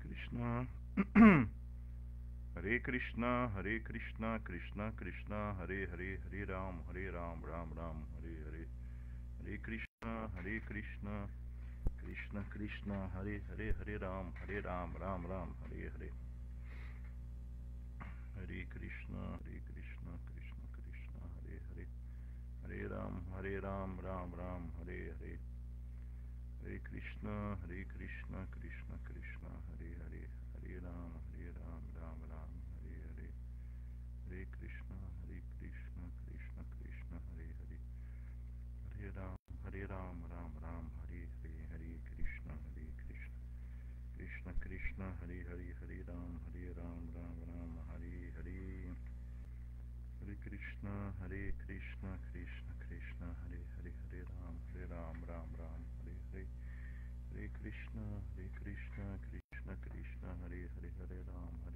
Krishna. Hare Krishna, Hare Krishna, Krishna Krishna, Hare Hare, Hare Ram, Ram Ram, Hare Hare. Hare Krishna, Hare Krishna, Krishna Krishna, Hare Hare, Hare Ram, Ram Ram, Hare Hare. Hare Krishna, Krishna Krishna, Hare Hare. Hare Ram, Ram Ram, Hare Hare. Hare Krishna, Krishna Krishna, Hare Hare. Hare Ram, Ram Ram, Hare Hare. Hare Krishna, Krishna Krishna, Hare Hare. Hare Ram, Ram Ram, Hare Hare. Hare Krishna, Krishna Krishna, Hare Hare. Hare Ram, Ram Ram, Hare Hare. Hare Krishna, Krishna Krishna, Hare Hare. Hare Ram, Ram Ram, Hare Hare. Hare Krishna, Krishna Krishna, Hare Hare. Hare Ram, Ram Ram, Hare Hare. Hare Krishna, Krishna Krishna, Hare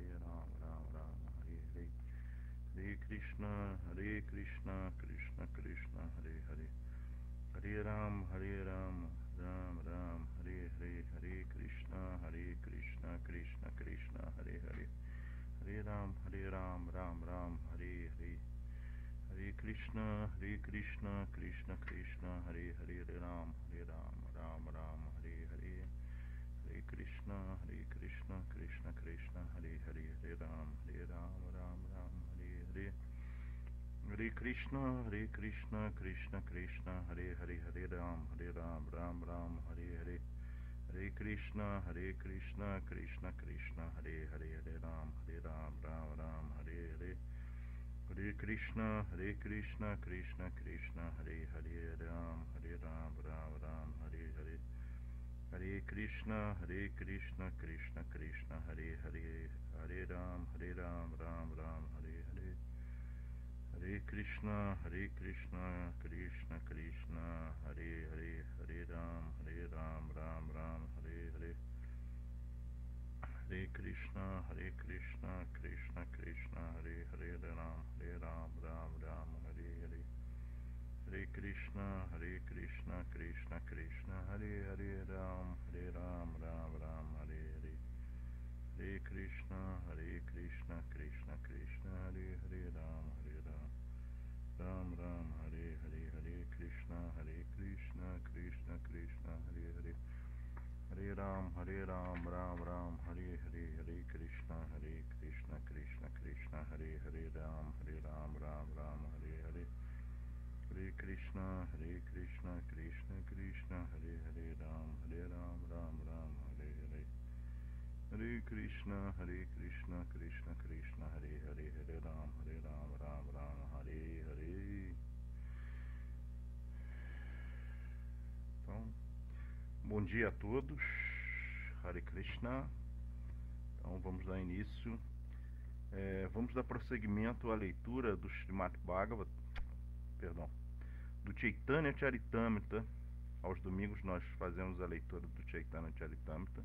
Hare. Hare Ram, Ram Ram, Hare Hare. Hare Krishna, Krishna Krishna, Hare Hare. Hare Ram, Ram Ram, Hare Hare. Hare Krishna, Krishna Krishna, Hare Hare. Hare Ram, Ram Ram, Hare Hare. Hare Krishna, Krishna Krishna, Hare Hare. Hare Ram, Ram Ram, Hare Hare. Hare Krishna, Krishna Krishna, Hare Hare. Hare Ram, Ram Ram, Hare Hare. Hare Krishna, Krishna Krishna, Hare Hare. Hare Ram, Ram Ram, Hare Hare. Hare Krishna, Krishna Krishna, Hare Hare. Hare Ram, Ram Ram, Hare Hare. Hare Krishna, Krishna Krishna, Hare Hare. Hare Ram, Ram Ram, Hare Hare. Hare Krishna, Krishna Krishna, Hare Hare. Hare Ram, Ram Ram, Hare Hare. Hare Krishna, Krishna Krishna, Hare Hare. Hare Ram, Ram Ram, Hare Hare. Hare Krishna, Krishna Krishna, Hare Hare. Ram, Ram Ram, Hare Hare. Hare Krishna, Krishna Krishna, Hare Hare. Ram, Ram Ram, Hare Hare. Hare Krishna, Krishna Krishna, Hare Hare. Hare Ram, Ram Ram, Hare Hare. Hare Krishna, Krishna Krishna, Hare Hare. Ram, Ram Ram, Hare Hare. Hare Krishna, Krishna Krishna, Hare Hare. Ram, Ram Ram, Hare Hare. Hare Krishna, Krishna Krishna, Hare Hare. Hare Ram, Ram Ram, Hare Hare. Então, bom dia a todos. Hare Krishna. Então vamos dar início. Vamos dar prosseguimento à leitura do Srimad Bhagavatam, do Chaitanya Charitamrita. Aos domingos nós fazemos a leitura do Chaitanya Charitamrita.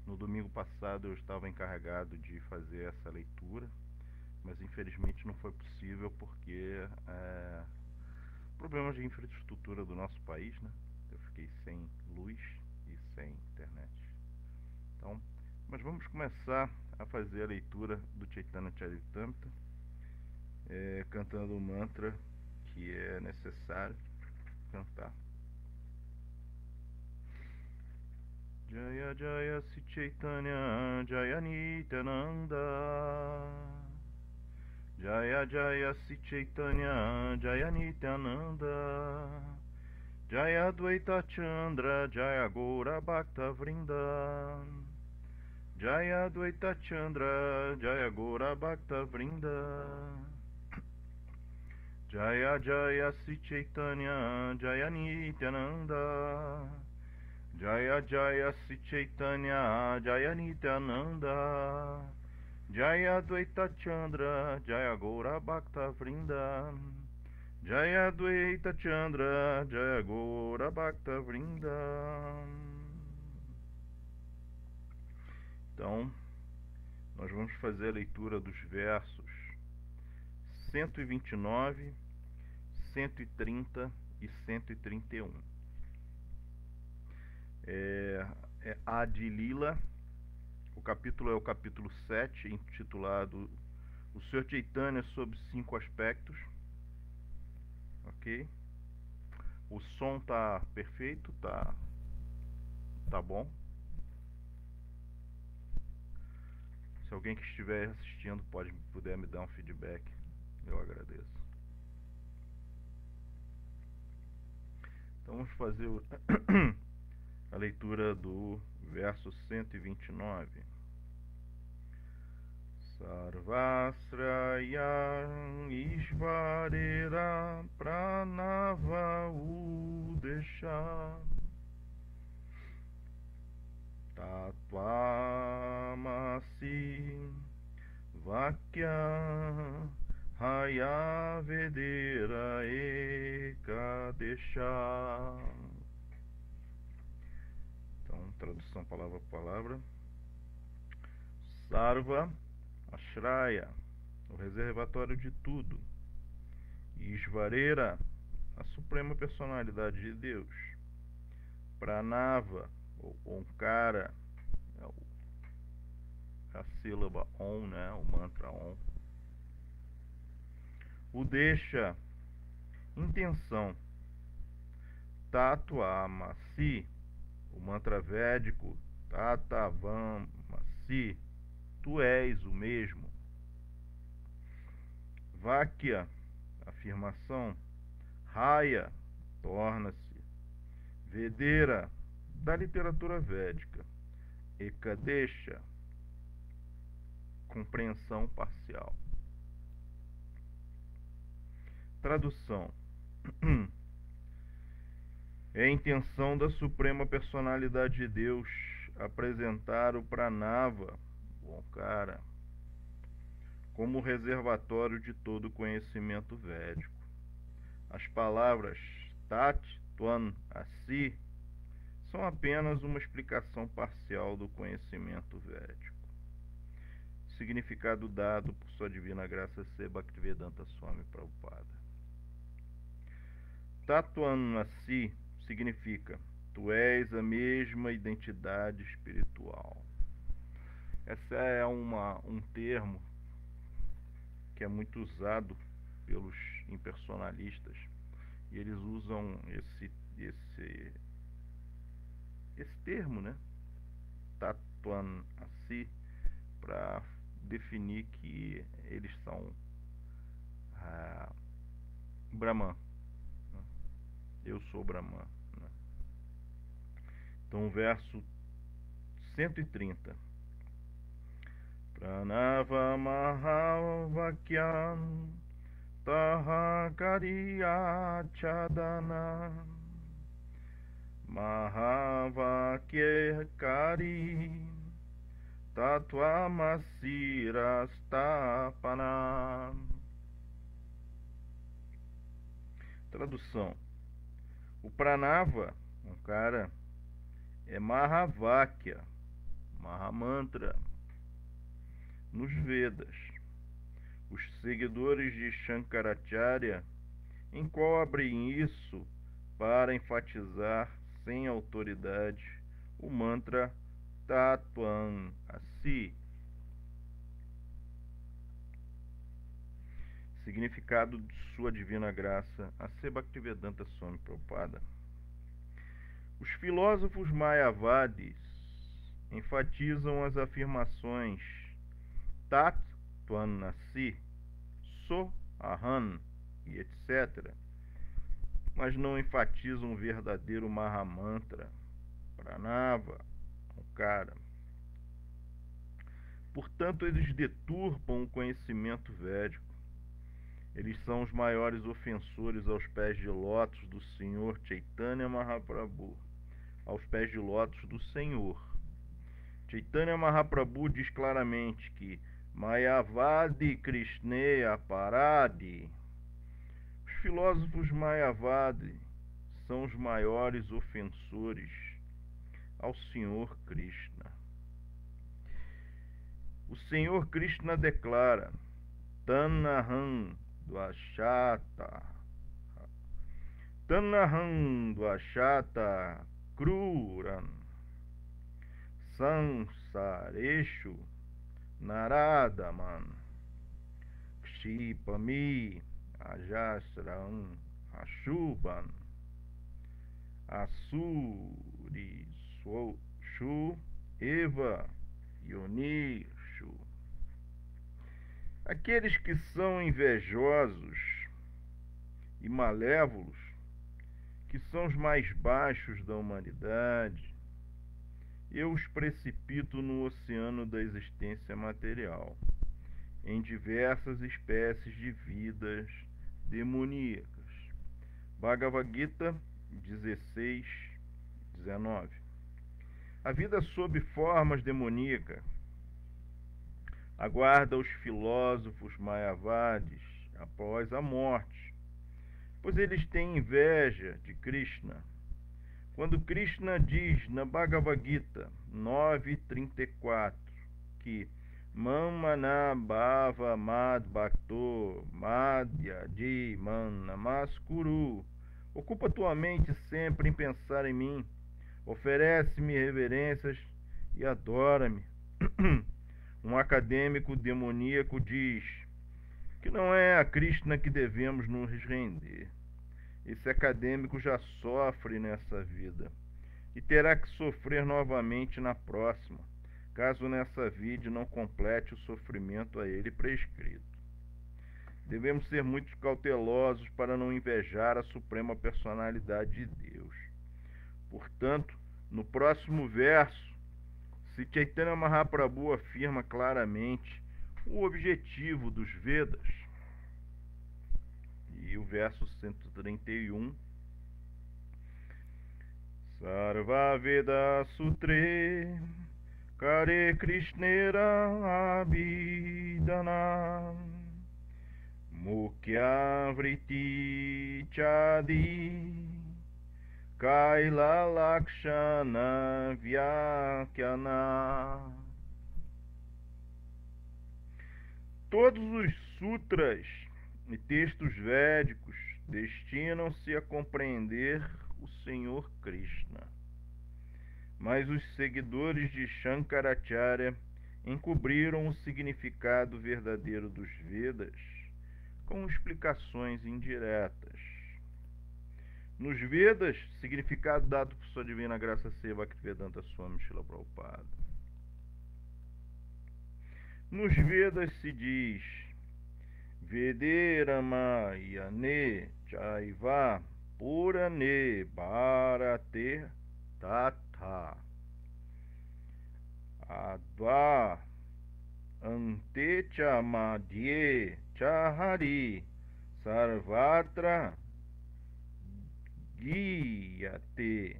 No domingo passado eu estava encarregado de fazer essa leitura, mas infelizmente não foi possível porque problemas de infraestrutura do nosso país, né? Eu fiquei sem luz e sem internet. Então, mas vamos começar a fazer a leitura do Chaitanya Charitamrita, cantando o mantra que é necessário cantar. Jaya Jaya Sri Chaitanya Jaya Nityananda. Jaya Jaya Sri Chaitanya Jaya Nityananda. Jaya Advaita Chandra Jaya Gaura Bhakta Vrinda. Jaya Advaita Chandra Jaya Gaura Bhakta Vrinda. Jaya Jaya Sri Chaitanya Jaya Nityananda. Jaya Jaya Sri Chaitanya Jaya Nityananda. Jaya Advaita Chandra Jaya Gaura Bhakta Vrinda. Jaya Advaita Chandra Jaya Gaura Bhakta Vrinda. Então, nós vamos fazer a leitura dos versos 129, 130 e 131. Adi Lila, o capítulo é o capítulo 7, intitulado O Senhor Chaitanya sob 5 aspectos. Ok? O som tá perfeito, tá bom. Se alguém que estiver assistindo puder me dar um feedback, eu agradeço. Então vamos fazer a leitura do verso 129. Sarvasraya Ishvarera Pranava Udesha Tatvamasi Vakya Hayavedera Ekadesha. Então, tradução palavra por palavra. Sarva, Ashraya, o reservatório de tudo. Ishvarera, a suprema personalidade de Deus. Pranava, ou Onkara, a sílaba Om, né? O mantra Om. Udesha, intenção. Tatvamasi, o mantra védico Tatavamasi, tu és o mesmo. Vakya, afirmação. Raya, torna-se. Vedera, da literatura védica. Ekadesha, compreensão parcial. Tradução. É a intenção da Suprema Personalidade de Deus apresentar o Pranava, o Onkara, como reservatório de todo conhecimento védico. As palavras Tat, Tvan, Asi são apenas uma explicação parcial do conhecimento védico. Significado dado por Sua Divina Graça C. Bhaktivedanta Swami Prabhupada. Tatuan Asi significa: tu és a mesma identidade espiritual. Esse é um termo que é muito usado pelos impersonalistas, e eles usam esse termo, né? Tatuan Asi, para definir que eles são Brahman. Eu sou Brahman. Né? Então, verso 130. Pranava Mahavakyam Tahakariya Chadana Mahavakyakari Tatvamasirastapana. Tradução. O Pranava, Onkara, é Mahavakya, Mahamantra, nos Vedas. Os seguidores de Shankaracharya encobrem isso para enfatizar sem autoridade o mantra Tatvan Asi. Significado de Sua Divina Graça a C. Bhaktivedanta Swami Prabhupada. Os filósofos mayavadis enfatizam as afirmações Tat Tvan Asi, So Aham e etc., mas não enfatizam o verdadeiro Mahamantra, Pranava, Onkara. Portanto, eles deturpam o conhecimento védico. Eles são os maiores ofensores aos pés de lótus do Senhor Chaitanya Mahaprabhu, aos pés de lótus do Senhor. Chaitanya Mahaprabhu diz claramente que Mayavadi Krishneya Paradi. Os filósofos Mayavadi são os maiores ofensores ao Senhor Krishna. O Senhor Krishna declara Tanaham Dvashata Tanaham Dvashata Kruran Samsare Eshu, Naradaman, Kshipami, Ajasram, Ashubam, Asuri, Shu, Eva, Yonishu. Aqueles que são invejosos e malévolos, que são os mais baixos da humanidade, eu os precipito no oceano da existência material, em diversas espécies de vidas demoníacas. Bhagavad Gita 16:19. A vida sob formas demoníacas aguarda os filósofos mayavadis após a morte, pois eles têm inveja de Krishna. Quando Krishna diz na Bhagavad Gita 9:34 que Mamana Bhava Mad Bhakto Madhyadi Man Namaskuru, ocupa tua mente sempre em pensar em mim, oferece-me reverências e adora-me. Um acadêmico demoníaco diz que não é a Krishna que devemos nos render. Esse acadêmico já sofre nessa vida e terá que sofrer novamente na próxima, caso nessa vida não complete o sofrimento a ele prescrito. Devemos ser muito cautelosos para não invejar a suprema personalidade de Deus. Portanto, no próximo verso, Sri Chaitanya Mahaprabhu afirma claramente o objetivo dos Vedas. E o verso 131: Sarva Veda Sutre Kare Krishnera Abhidana Mukhya Vritti Chadi Kaila Lakshana Vyakyana. Todos os sutras e textos védicos destinam-se a compreender o Senhor Krishna, mas os seguidores de Shankaracharya encobriram o significado verdadeiro dos Vedas com explicações indiretas. Nos Vedas, significado dado por sua divina graça Seva Bhaktivedanta Swami Srila Prabhupada. Nos Vedas se diz Vederamayane Chaiva Purane Bharate Tatha Adva Ante Chamadye Chahari Sarvatra Giyate.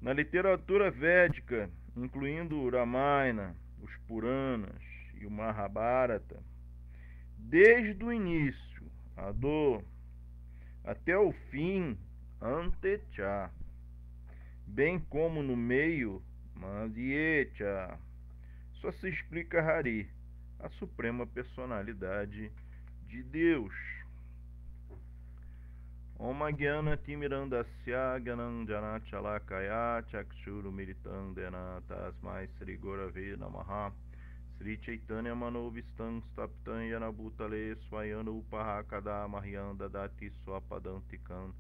Na literatura védica, incluindo o Ramayana, os Puranas e o Mahabharata, desde o início, Ado, até o fim, Antecha, bem como no meio, Madhyecha, só se explica Hari, a suprema personalidade de Deus. Om Gyana Timirandasya Gyananjana Chalakaya Chakshuru Militandena Tasmai Sri Gurave Namaha Sri Chaitanya Manovistam Staptam Yana Bhutale Swayana Upahakada Mahyanda Dati Swapadantikam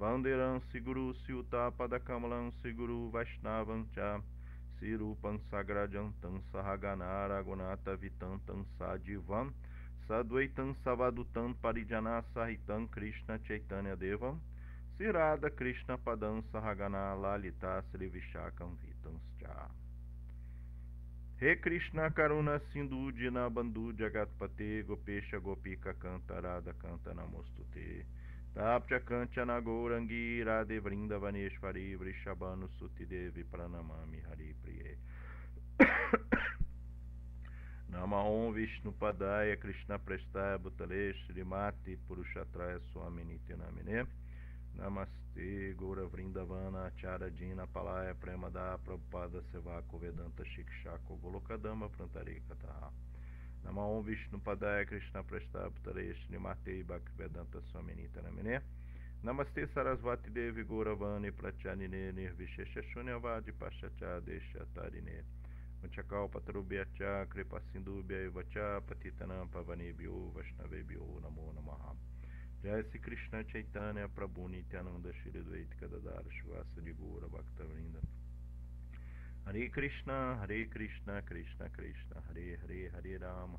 Vanderam Siguru Siuta Padakamalam Siguru Vaishnavam Cha Sirupam Sagrajantam Sahaganara Gunata Vitantam Sadivam Sadvaitam Savadutam Parijana Sahitam Krishna Chaitanya Devam Sirada Krishna Padam Sahagana Lalita Sri Vishakam Vitam Cha. He Krishna Karuna Sindhu Dina Bandhu Jagatpate Gopesha Gopika Kantarada Kanta Namostute Tapcha Kanchana Gourangi Radhe Vrindavaneshwari Vrishabhanu Suti Devi Pranamami Hari Priye. Namaon Vishnu Padaya Krishna Prestaya Bhutale Shrimati Purushatraya Swami Nityanamine Namaste Gaura Vrindavana Acharya Dina Palaya Premada Prabhupada Sevako Vedanta Shikshako Golokadama Prantarika Taha Namaon Vishnu Padaya Krishna Prestaya Bhutale Shrimati Bhaktivedanta Swami Nityanamine Namaste Sarasvati Devi Gauravani Prachanine Nirvishesha Shunyavadi Pashacha Deshatarine Vanchakalpatarubhyacha Kripasindubhya Evacha Patitanam Pavanebhyo Vaishnavebhyo Namo Namaha. Jai Sri Krishna Chaitanya Prabhu Nityananda Shri Dvaita Gadadara Shivasadi Gaura Bhaktavrinda. Hare Krishna Krishna Krishna Hare Hare Hare Ram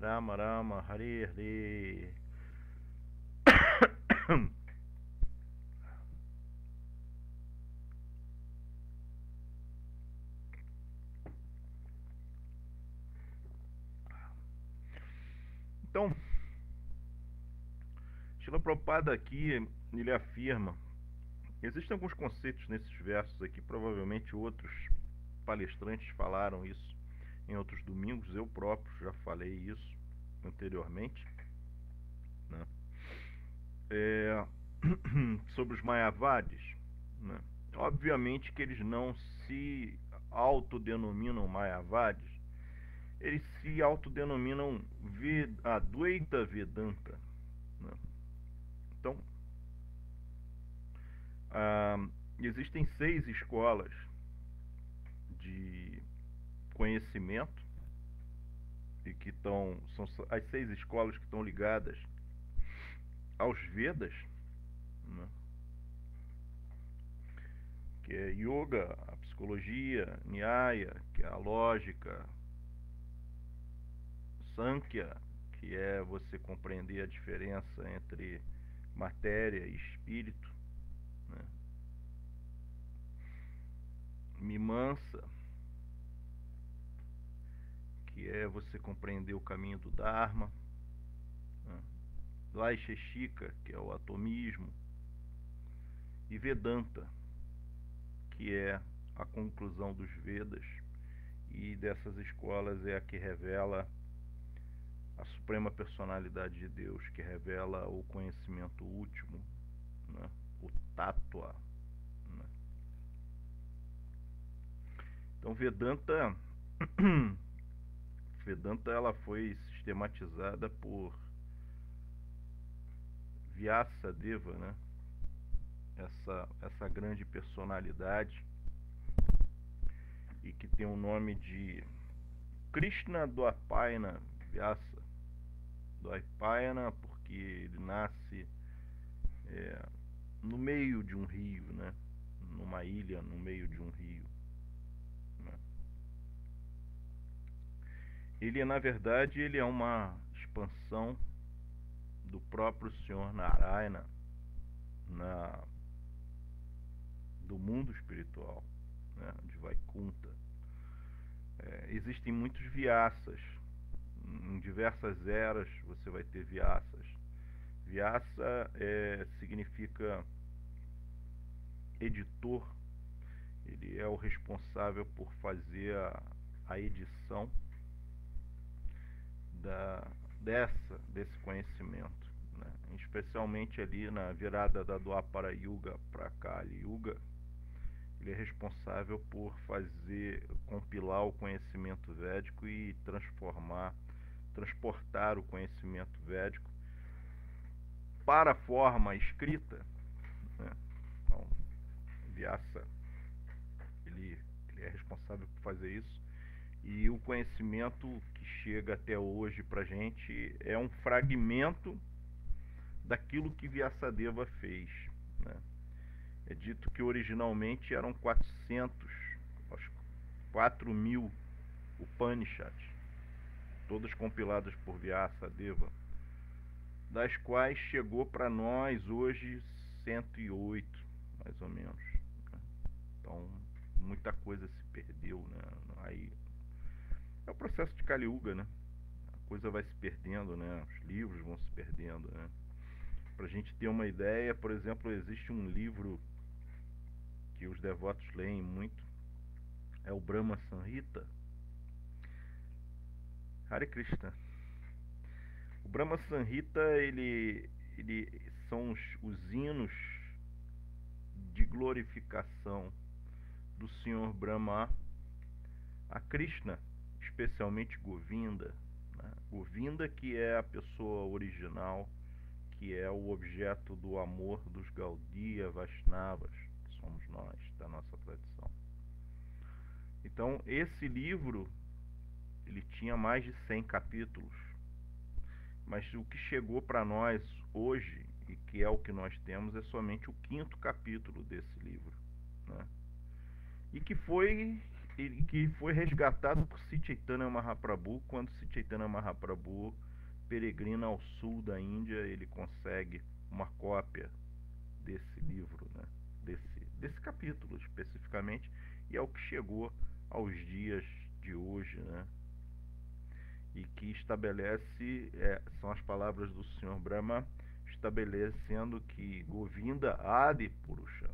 Rama Rama Hare Hare. Então, Srila Prabhupada aqui, ele afirma, existem alguns conceitos nesses versos aqui, provavelmente outros palestrantes falaram isso em outros domingos, eu próprio já falei isso anteriormente, né? Sobre os Mayavadis, né? Obviamente que eles não se autodenominam Mayavadis, eles se autodenominam Advaita Vedanta, né? Então, existem 6 escolas de conhecimento e que são as 6 escolas que estão ligadas aos Vedas, né? Que é Yoga, a psicologia, Nyaya, que é a lógica, Sankhya, que é você compreender a diferença entre matéria e espírito, né? Mimamsa, que é você compreender o caminho do Dharma, né? Vaisheshika, que é o atomismo, e Vedanta, que é a conclusão dos Vedas, e dessas escolas é a que revela a suprema personalidade de Deus, que revela o conhecimento último, né? O Tattva, né? Então Vedanta ela foi sistematizada por Vyasadeva, né? Essa grande personalidade, e que tem o nome de Krishna Dvapayana Vyasa. Dvapayana porque ele nasce no meio de um rio, né? Numa ilha no meio de um rio, né? Ele, na verdade, ele é uma expansão do próprio Senhor Narayana do mundo espiritual, né? De Vaikunta. Existem muitos Vyasas. Em diversas eras você vai ter Vyasas. Vyasa significa editor. Ele é o responsável por fazer a edição desse conhecimento, né? Especialmente ali na virada da Dwapara Yuga para Kali Yuga. Ele é responsável por compilar o conhecimento védico e transportar o conhecimento védico para a forma escrita, né? Então, Vyasa, ele é responsável por fazer isso, e o conhecimento que chega até hoje para a gente é um fragmento daquilo que Vyasadeva fez, né? É dito que originalmente eram 4.000 Upanishads, todas compiladas por Vyasadeva, das quais chegou para nós hoje 108, mais ou menos, né? Então, muita coisa se perdeu, né? Aí é o processo de Kali Yuga, né? A coisa vai se perdendo, né? Os livros vão se perdendo, né? Pra gente ter uma ideia, por exemplo, existe um livro que os devotos leem muito, é o Brahma Samhita. Hare Krishna. O Brahma Samhita, ele são os hinos de glorificação do Senhor Brahma a Krishna, especialmente Govinda, né? Govinda, que é a pessoa original, que é o objeto do amor dos Gaudiya Vaishnavas, que somos nós, da nossa tradição. Então, esse livro, ele tinha mais de 100 capítulos, mas o que chegou para nós hoje, e que é o que nós temos, é somente o 5º capítulo desse livro, né? E que foi resgatado por Sri Chaitanya Mahaprabhu. Quando Sri Chaitanya Mahaprabhu peregrina ao sul da Índia, ele consegue uma cópia desse livro, né? desse capítulo especificamente, e é o que chegou aos dias de hoje, né? E que estabelece, são as palavras do Sr. Brahma, estabelecendo que Govinda Adi Purusha,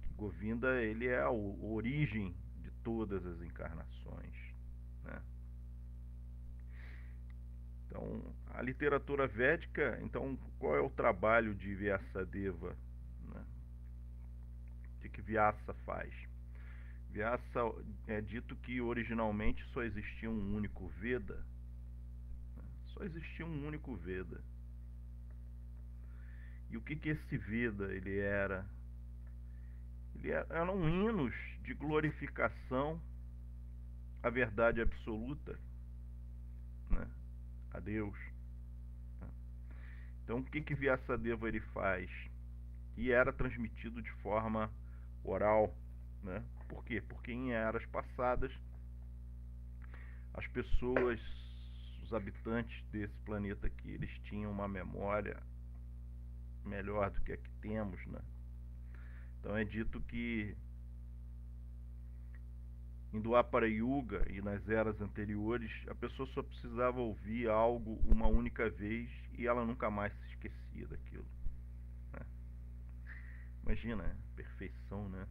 que Govinda, ele é a origem de todas as encarnações, né? Então, a literatura védica, então, qual é o trabalho de Vyasadeva, né? O que Vyasa faz? Vyasa é dito que originalmente só existia um único Veda, né? Só existia um único Veda. E o que esse Veda ele era? Eram hinos de glorificação à verdade absoluta, né? A Deus. Então, o que Vyasadeva ele faz? E era transmitido de forma oral, né? Por quê? Porque em eras passadas as pessoas, os habitantes desse planeta aqui, eles tinham uma memória melhor do que a que temos, né? Então é dito que em Dwapara Yuga e nas eras anteriores, a pessoa só precisava ouvir algo uma única vez e ela nunca mais se esquecia daquilo, né? Imagina, perfeição, né?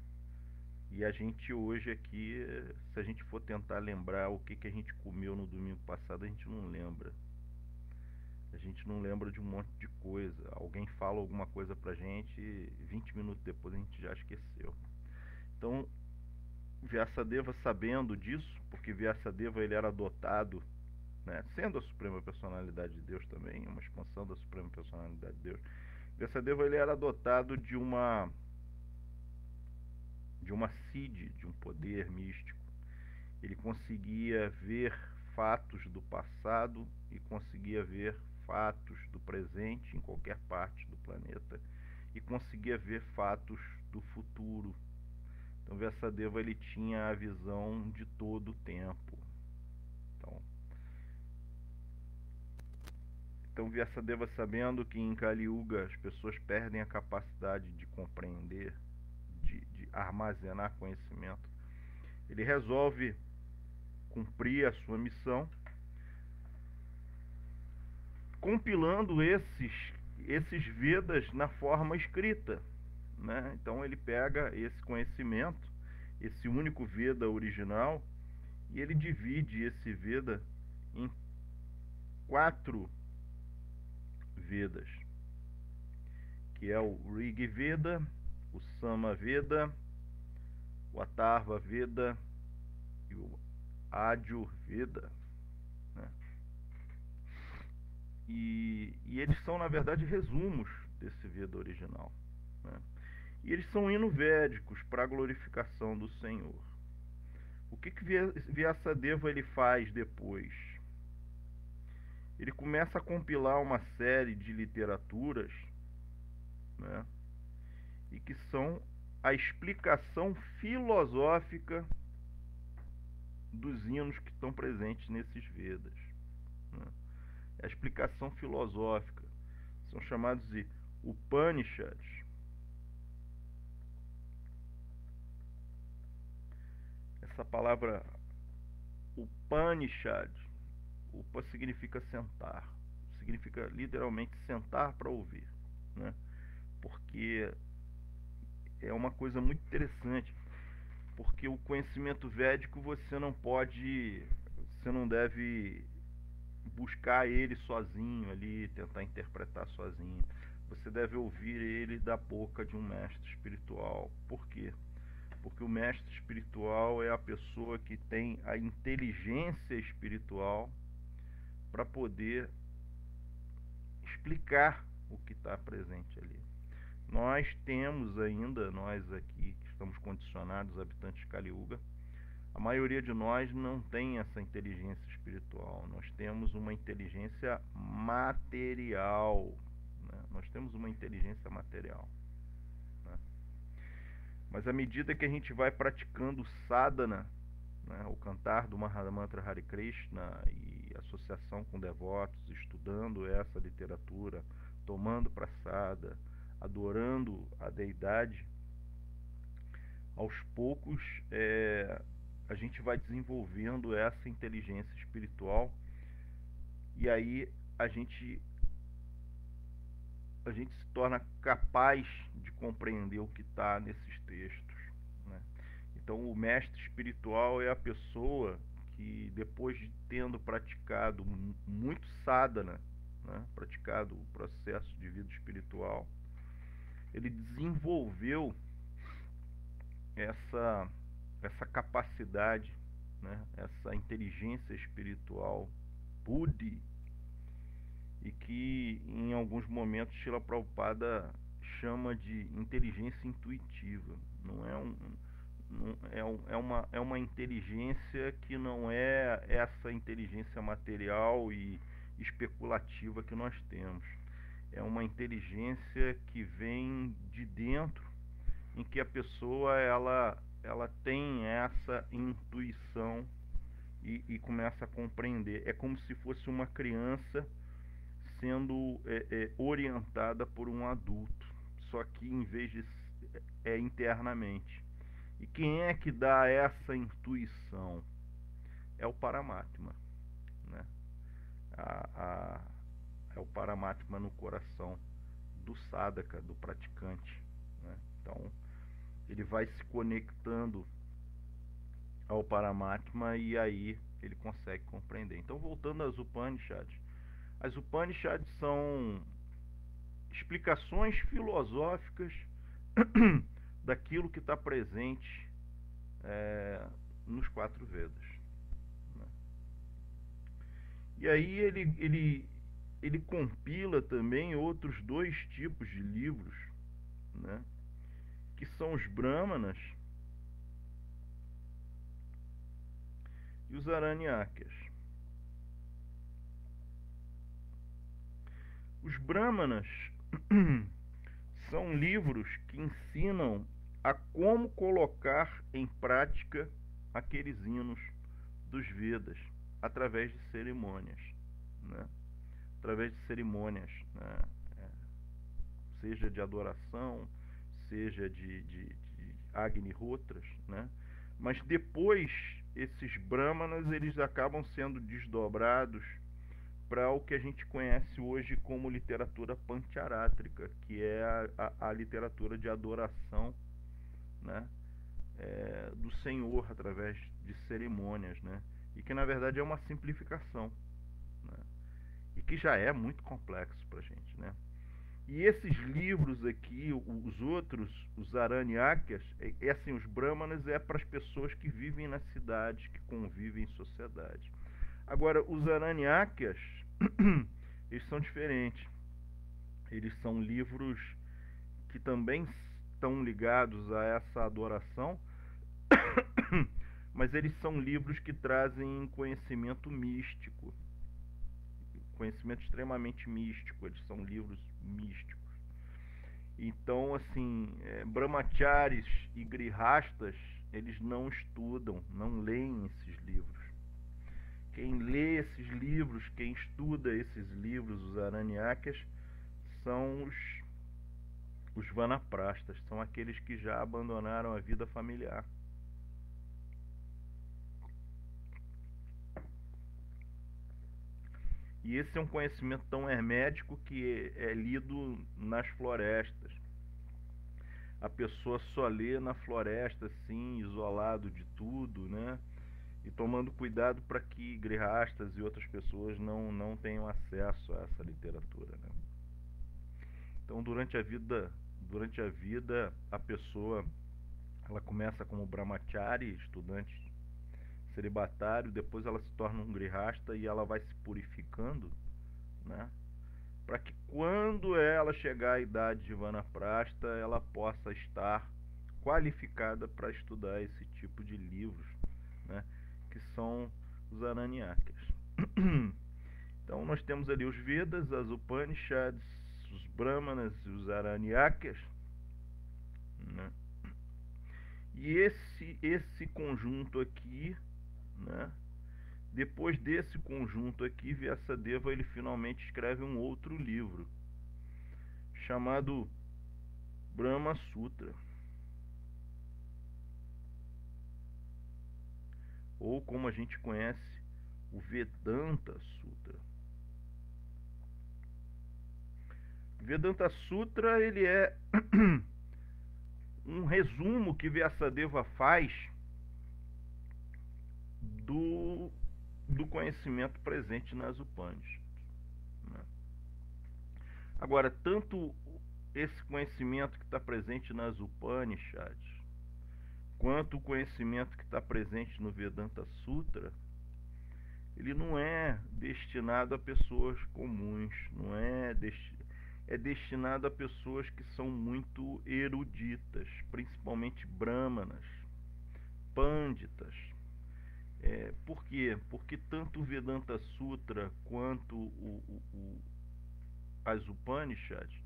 E a gente hoje aqui, se a gente for tentar lembrar o que a gente comeu no domingo passado, a gente não lembra. A gente não lembra de um monte de coisa. Alguém fala alguma coisa pra gente, 20 minutos depois a gente já esqueceu. Então, Vyasadeva, sabendo disso, porque Vyasadeva ele era dotado, né, sendo a Suprema Personalidade de Deus também, uma expansão da Suprema Personalidade de Deus, Vyasadeva ele era dotado de uma siddhi, de um poder místico. Ele conseguia ver fatos do passado e conseguia ver fatos do presente em qualquer parte do planeta e conseguia ver fatos do futuro. Então Vyasadeva ele tinha a visão de todo o tempo. Então Vyasadeva, sabendo que em Kali Yuga as pessoas perdem a capacidade de compreender, de armazenar conhecimento, ele resolve cumprir a sua missão compilando esses Vedas na forma escrita, né? Então ele pega esse conhecimento, esse único Veda original, e ele divide esse Veda em 4 Vedas, que é o Rig Veda, o Sama Veda, o Atharva Veda e o Ajur Veda, né? E eles são, na verdade, resumos desse Veda original, né? E eles são hinos védicos para a glorificação do Senhor. O que Vyasadeva ele faz depois? Ele começa a compilar uma série de literaturas, né, e que são a explicação filosófica dos hinos que estão presentes nesses Vedas, né? A explicação filosófica. São chamados de Upanishads. Essa palavra Upanishad, Upa significa sentar, significa literalmente sentar para ouvir, né? Porque é uma coisa muito interessante, porque o conhecimento védico você não deve buscar ele sozinho ali, tentar interpretar sozinho. Você deve ouvir ele da boca de um mestre espiritual. Por quê? Porque o mestre espiritual é a pessoa que tem a inteligência espiritual para poder explicar o que está presente ali. Nós temos ainda, nós aqui que estamos condicionados, habitantes de Kali Yuga, a maioria de nós não tem essa inteligência espiritual. Nós temos uma inteligência material, né? Nós temos uma inteligência material, né? Mas à medida que a gente vai praticando sadhana, né, o cantar do Mahamantra Hare Krishna e associação com devotos, estudando essa literatura, tomando prasada, adorando a deidade, aos poucos a gente vai desenvolvendo essa inteligência espiritual, e aí a gente se torna capaz de compreender o que está nesses textos, né? Então o mestre espiritual é a pessoa que, depois de tendo praticado muito sadhana, né, praticado o processo de vida espiritual, ele desenvolveu essa capacidade, né, essa inteligência espiritual, Buddhi, e que em alguns momentos Srila Prabhupada chama de inteligência intuitiva. É uma inteligência que não é essa inteligência material e especulativa que nós temos. É uma inteligência que vem de dentro, em que a pessoa ela tem essa intuição e começa a compreender. É como se fosse uma criança sendo orientada por um adulto, só que em vez de internamente. E quem é que dá essa intuição? É o Paramatma, né? É o Paramatma no coração do sadhaka, do praticante, né? Então ele vai se conectando ao Paramatma e aí ele consegue compreender. Então, voltando às Upanishads, as Upanishads são explicações filosóficas daquilo que está presente nos 4 Vedas, né? E aí ele compila também outros 2 tipos de livros, né, que são os Brahmanas e os Aranyakas. Os Brahmanas são livros que ensinam a como colocar em prática aqueles hinos dos Vedas através de cerimônias, né? Através de cerimônias, né? Seja de adoração, seja de Agnihotras, né? Mas depois esses Brahmanas eles acabam sendo desdobrados para o que a gente conhece hoje como literatura pancharátrica, que é a literatura de adoração, né, do Senhor através de cerimônias, né, e que na verdade é uma simplificação, né, e que já é muito complexo para a gente, né. E esses livros aqui, os outros, os Aranyakas, assim, os Brahmanas é para as pessoas que vivem na cidade, que convivem em sociedade. Agora, os Aranyakas, eles são diferentes. Eles são livros que também estão ligados a essa adoração, mas eles são livros que trazem conhecimento místico, conhecimento extremamente místico. Eles são livros místicos. Então, assim, brahmacharis e grihastas, eles não estudam, não leem esses livros. Quem lê esses livros, quem estuda esses livros, os Aranyakas, são os vanaprastas, são aqueles que já abandonaram a vida familiar. E esse é um conhecimento tão hermético que é lido nas florestas. A pessoa só lê na floresta, assim, isolado de tudo, né? E tomando cuidado para que grihastas e outras pessoas não tenham acesso a essa literatura, né? Então, durante a vida, a pessoa ela começa como brahmachari, estudante celibatário, depois ela se torna um grihasta e ela vai se purificando, né, para que quando ela chegar à idade de vanaprastha, ela possa estar qualificada para estudar esse tipo de livros, né, que são os Aranyakas. Então nós temos ali os Vedas, as Upanishads, os Brahmanas e os Aranyakas, né? E esse conjunto aqui, né, depois desse conjunto aqui, Vyasadeva ele finalmente escreve um outro livro chamado Brahma Sutra, ou como a gente conhece, o Vedanta Sutra. Vedanta Sutra ele é um resumo que Vyasadeva faz do conhecimento presente nas Upanishads, né? Agora, tanto esse conhecimento que está presente nas Upanishads quanto o conhecimento que está presente no Vedanta Sutra, ele não é destinado a pessoas comuns, não é destinado a pessoas que são muito eruditas, principalmente brahmanas, pânditas. Por quê? Porque tanto o Vedanta Sutra quanto as Upanishads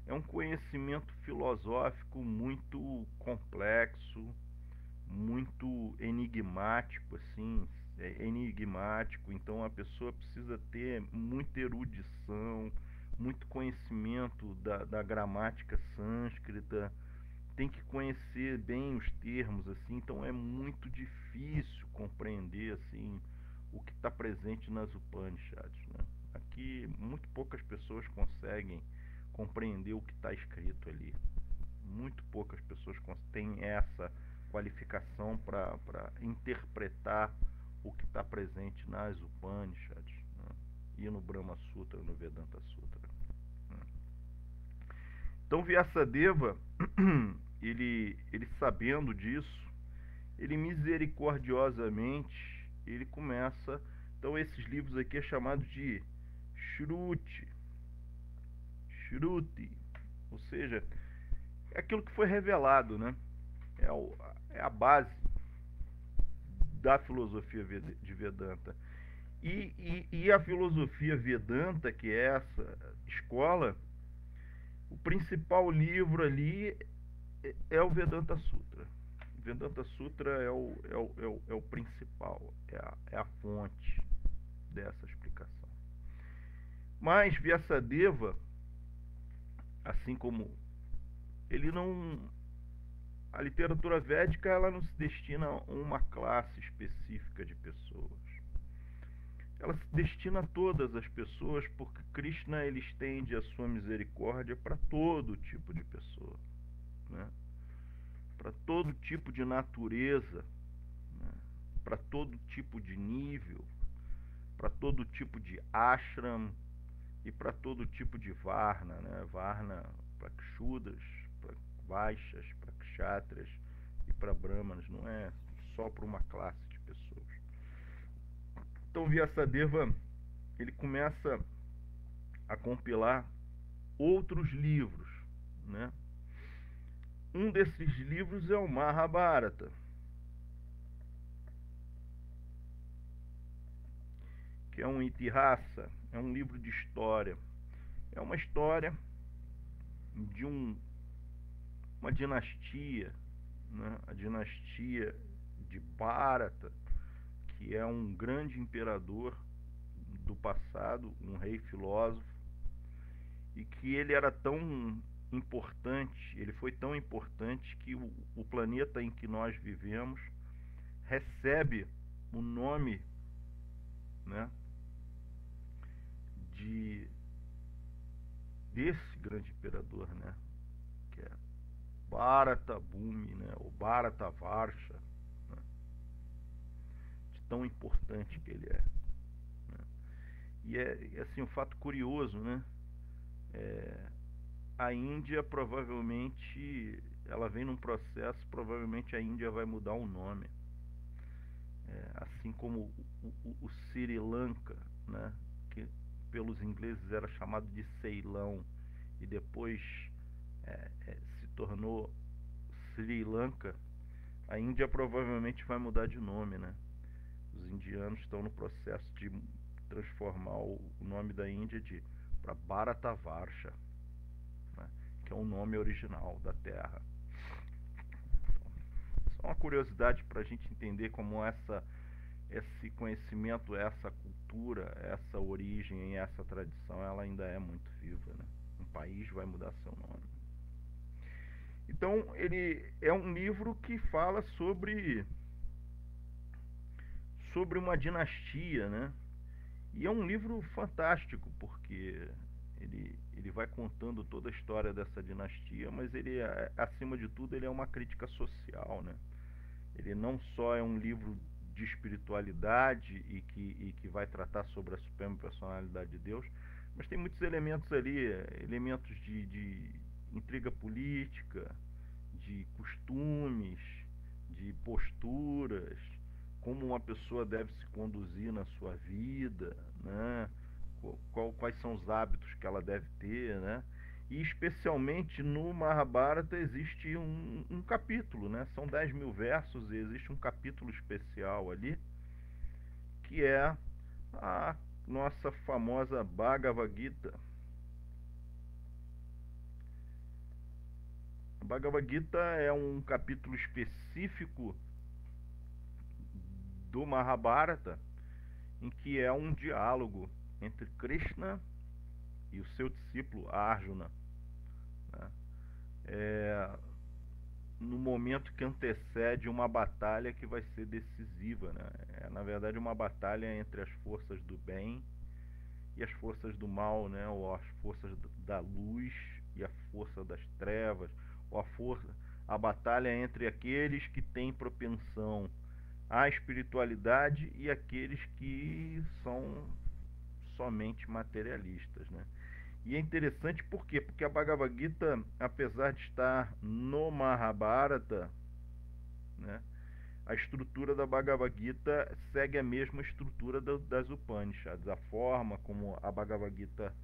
é um conhecimento filosófico muito complexo, muito enigmático, assim, enigmático. Então a pessoa precisa ter muita erudição, muito conhecimento da gramática sânscrita, tem que conhecer bem os termos, assim. Então é muito difícil compreender, assim, o que está presente nas Upanishads, né? Aqui muito poucas pessoas conseguem compreender o que está escrito ali. Muito poucas pessoas têm essa qualificação para interpretar o que está presente nas Upanishads, né, e no Brahma Sutra, no Vedanta Sutra, né. Então Vyasadeva, ele sabendo disso, ele misericordiosamente, ele começa, então esses livros aqui é chamado de Shruti, ou seja, é aquilo que foi revelado, né? É a base da filosofia de Vedanta. E a filosofia Vedanta, que é essa escola, o principal livro ali é o Vedanta Sutra. O Vedanta Sutra é o principal, é a fonte dessa explicação. Mas Vyasadeva, assim como ele não... A literatura védica, ela não se destina a uma classe específica de pessoas. Ela se destina a todas as pessoas, porque Krishna ele estende a sua misericórdia para todo tipo de pessoa, né? Para todo tipo de natureza, né? Para todo tipo de nível, para todo tipo de ashram e para todo tipo de varna, né? Varna para Kshudras, para Vaixas, para Kshatras e para Brahmanas, não é só para uma classe de pessoas. Então Vyasadeva ele começa a compilar outros livros, né? Um desses livros é o Mahabharata, que é um itihasa, é um livro de história. É uma história de uma dinastia, né? A dinastia de Bharata, que é um grande imperador do passado, um rei filósofo, e que ele era tão importante, ele foi tão importante que o planeta em que nós vivemos recebe o nome, né, desse grande imperador, né, que é Bharata Bhumi, né, ou Bharata Varsha, né, de tão importante que ele é, né. E é assim um fato curioso, né? A Índia provavelmente ela vem num processo, provavelmente a Índia vai mudar o nome, assim como o Sri Lanka, né, que pelos ingleses era chamado de Ceilão e depois se tornou Sri Lanka, a Índia provavelmente vai mudar de nome, né? Os indianos estão no processo de transformar o nome da Índia para Bharatavarsha, né? Que é o nome original da terra. Só uma curiosidade para a gente entender como esse conhecimento, essa cultura, essa origem e essa tradição, ela ainda é muito viva, né? Um país vai mudar seu nome. Então, ele é um livro que fala sobre uma dinastia, né? E é um livro fantástico, porque ele vai contando toda a história dessa dinastia, mas ele, acima de tudo, ele é uma crítica social, né? Ele não só é um livro de espiritualidade e que vai tratar sobre a suprema personalidade de Deus, mas tem muitos elementos ali, elementos de intriga política, de costumes, de posturas, como uma pessoa deve se conduzir na sua vida, né? Quais são os hábitos que ela deve ter, né? E especialmente no Mahabharata existe um capítulo, né? São 10.000 versos e existe um capítulo especial ali, que é a nossa famosa Bhagavad Gita. A Bhagavad Gita é um capítulo específico do Mahabharata, em que é um diálogo entre Krishna e o seu discípulo Arjuna, né? No momento que antecede uma batalha que vai ser decisiva, né? Na verdade uma batalha entre as forças do bem e as forças do mal, né? Ou as forças da luz e a força das trevas, ou a batalha entre aqueles que têm propensão à espiritualidade e aqueles que são somente materialistas, né? E é interessante por quê? Porque a Bhagavad Gita, apesar de estar no Mahabharata, né, a estrutura da Bhagavad Gita segue a mesma estrutura das Upanishads. A forma como a Bhagavad Gita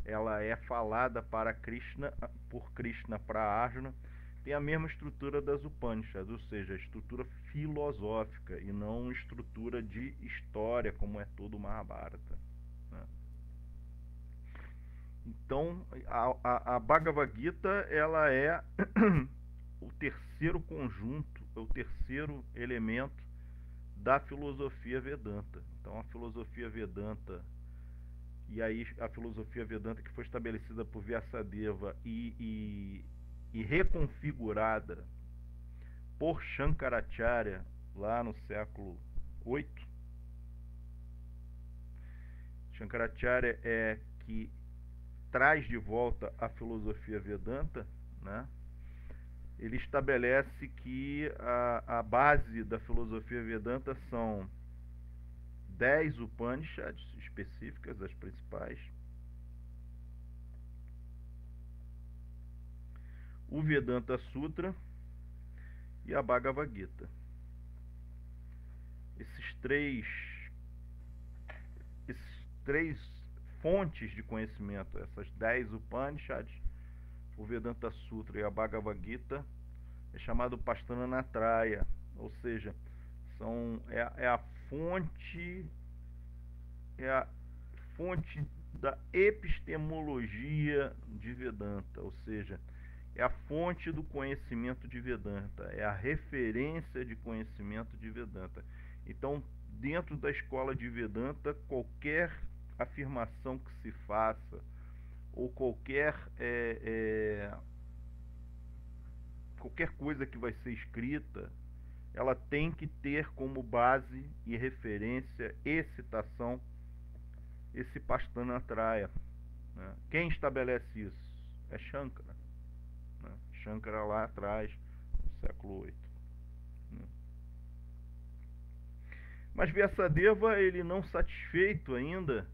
ela é falada para Krishna, por Krishna para Arjuna, tem a mesma estrutura das Upanishads, ou seja, a estrutura filosófica e não estrutura de história, como é todo o Mahabharata, né? Então, a Bhagavad Gita ela é o terceiro conjunto, o terceiro elemento da filosofia Vedanta. Então, a filosofia Vedanta, e aí a filosofia Vedanta que foi estabelecida por Vyasadeva e reconfigurada por Shankaracharya lá no século VIII. Shankaracharya é que traz de volta a filosofia Vedanta, né? Ele estabelece que a base da filosofia Vedanta são 10 Upanishads específicas, as principais, o Vedanta Sutra e a Bhagavad Gita. Esses três fontes de conhecimento, essas 10 Upanishads, o Vedanta Sutra e a Bhagavad Gita, é chamado Pastananatraya, ou seja, é a fonte da epistemologia de Vedanta, ou seja, é a fonte do conhecimento de Vedanta, é a referência de conhecimento de Vedanta. Então, dentro da escola de Vedanta, qualquer afirmação que se faça, ou qualquer coisa que vai ser escrita, ela tem que ter como base e referência e citação esse Pastananatraya, né? Quem estabelece isso? É Shankara, né? Shankara lá atrás, no século VIII, né? Mas Vyasadeva, ele não satisfeito ainda,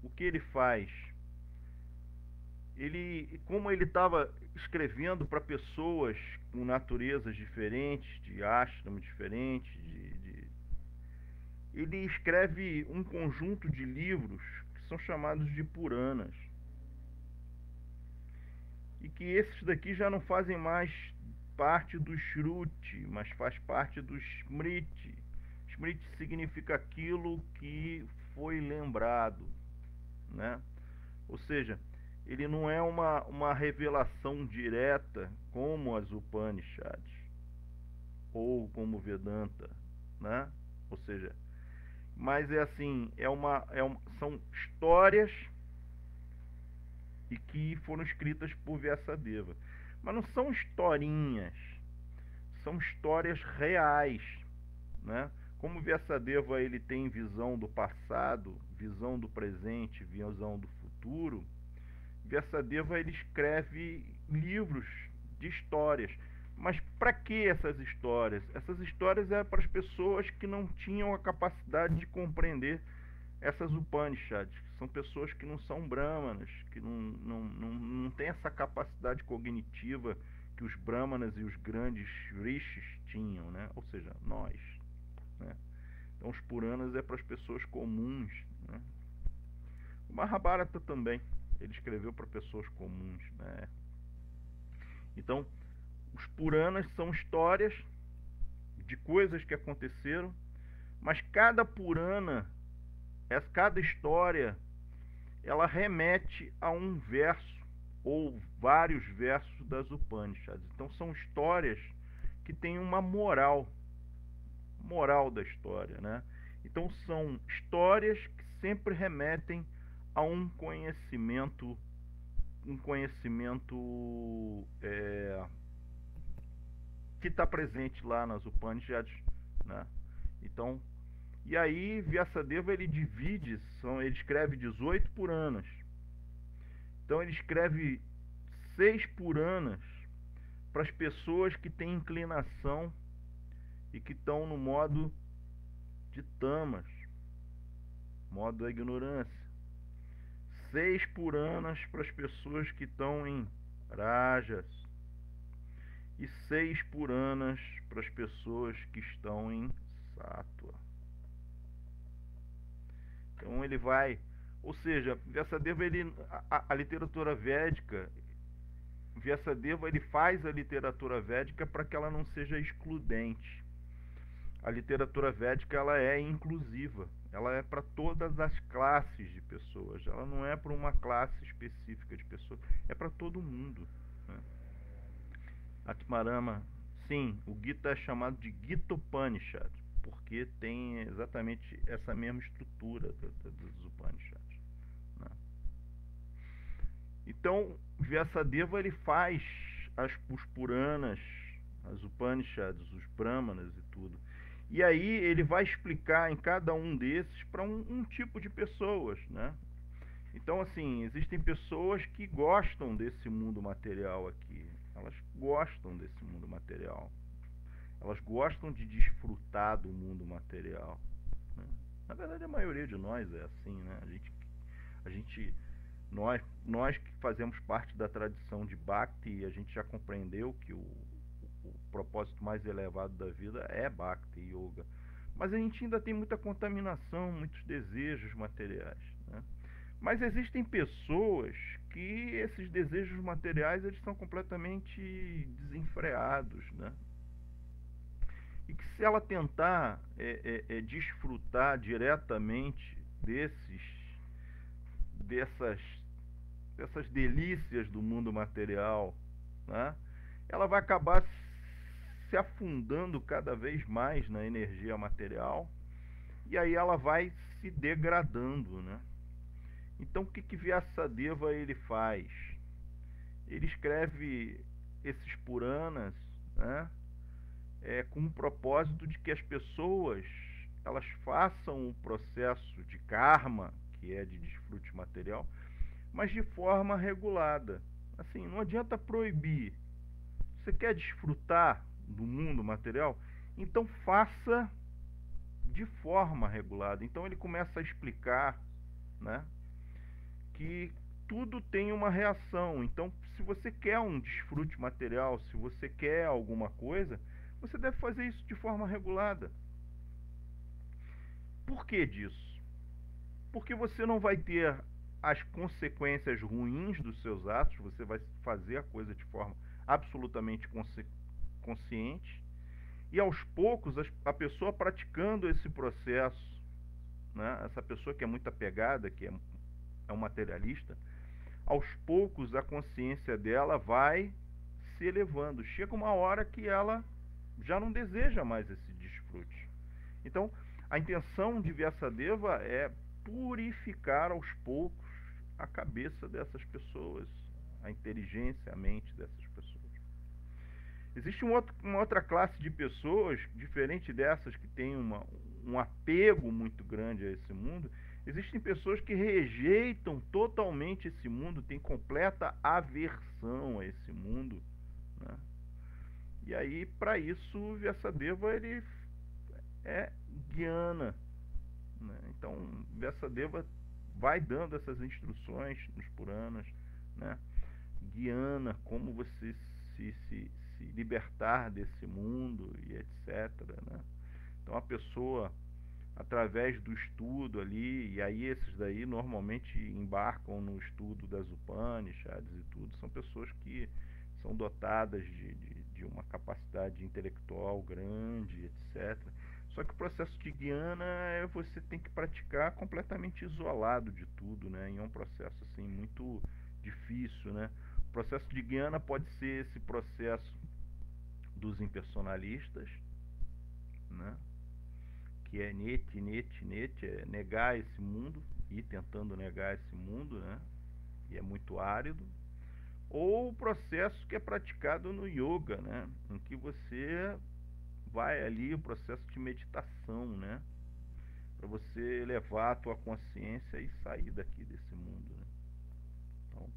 o que ele faz? Como ele estava escrevendo para pessoas com naturezas diferentes, de ashrama diferentes, ele escreve um conjunto de livros que são chamados de Puranas. E que esses daqui já não fazem mais parte do Shruti, mas faz parte do Smriti. Smriti significa aquilo que foi lembrado, né? Ou seja, ele não é uma revelação direta como as Upanishads ou como Vedanta, né? Ou seja, mas é assim, são histórias e que foram escritas por Vyasadeva. Mas não são historinhas, são histórias reais, né? Como Vyasadeva ele tem visão do passado, visão do presente, visão do futuro, Vyasadeva ele escreve livros de histórias. Mas para que essas histórias? Essas histórias é para as pessoas que não tinham a capacidade de compreender essas Upanishads. São pessoas que não são brahmanas, que não têm essa capacidade cognitiva que os brahmanas e os grandes rishis tinham, né? Ou seja, nós, né? Então os Puranas é para as pessoas comuns, né? O Mahabharata também, ele escreveu para pessoas comuns, né? Então, os Puranas são histórias de coisas que aconteceram, mas cada Purana, cada história, ela remete a um verso ou vários versos das Upanishads. Então são histórias que têm uma moral da história, né? Então são histórias que sempre remetem a um conhecimento que está presente lá nas Upanishads, né? Então, e aí Vyasadeva ele escreve 18 Puranas. Então ele escreve 6 Puranas para as pessoas que têm inclinação e que estão no modo de tamas, modo da ignorância. 6 Puranas para as pessoas que estão em rajas. E 6 Puranas para as pessoas que estão em sattva. Então ele vai, ou seja, Vyasadeva a literatura védica, Vyasadeva ele faz a literatura védica para que ela não seja excludente. A literatura védica ela é inclusiva, ela é para todas as classes de pessoas, ela não é para uma classe específica de pessoas, é para todo mundo, né? Atmarama, sim, o Gita é chamado de Gita Upanishad, porque tem exatamente essa mesma estrutura dos Upanishads, né? Então, Vyasadeva ele faz os Puranas, as Upanishads, os Brahmanas e tudo. E aí ele vai explicar em cada um desses para um tipo de pessoas, né? Então, assim, existem pessoas que gostam desse mundo material aqui. Elas gostam desse mundo material. Elas gostam de desfrutar do mundo material, né? Na verdade, a maioria de nós é assim, né? Nós que fazemos parte da tradição de Bhakti, a gente já compreendeu que o propósito mais elevado da vida é Bhakti Yoga. Mas a gente ainda tem muita contaminação, muitos desejos materiais, né? Mas existem pessoas que esses desejos materiais eles são completamente desenfreados, né? E que se ela tentar desfrutar diretamente dessas delícias do mundo material, né? Ela vai acabar se afundando cada vez mais na energia material e aí ela vai se degradando, né? Então o que Vyasadeva ele faz? Ele escreve esses Puranas, né? Com o propósito de que as pessoas elas façam o processo de karma, que é de desfrute material, mas de forma regulada. Assim, não adianta proibir. Você quer desfrutar do mundo material? Então faça de forma regulada. Então ele começa a explicar, né, que tudo tem uma reação. Então, se você quer um desfrute material, se você quer alguma coisa, você deve fazer isso de forma regulada. Por que disso? porque você não vai ter as consequências ruins dos seus atos, você vai fazer a coisa de forma absolutamente consciente, e aos poucos a pessoa praticando esse processo, né, essa pessoa que é muito apegada, que é um materialista, aos poucos a consciência dela vai se elevando. Chega uma hora que ela já não deseja mais esse desfrute. Então, a intenção de Vyasadeva é purificar aos poucos a cabeça dessas pessoas, a inteligência, a mente dessas pessoas. Existe uma outra classe de pessoas, diferente dessas que tem um apego muito grande a esse mundo. Existem pessoas que rejeitam totalmente esse mundo, têm completa aversão a esse mundo, né? E aí, para isso, o Vyasadeva, ele é Jnana, né? Então, Vyasadeva vai dando essas instruções nos Puranas, né? Jnana, como você se libertar desse mundo e etc, né? Então, a pessoa, através do estudo ali, e aí esses daí normalmente embarcam no estudo das Upanishads e tudo, são pessoas que são dotadas de uma capacidade intelectual grande, etc. Só que o processo de Jnana você tem que praticar completamente isolado de tudo, né? E é um processo assim muito difícil, né? O processo de Jnana pode ser esse processo dos impersonalistas, né? Que é neti, é negar esse mundo, ir tentando negar esse mundo, né? E é muito árido. Ou o processo que é praticado no yoga, né? Em que você vai ali, o processo de meditação, né? Para você elevar a tua consciência e sair daqui desse mundo, né? Então,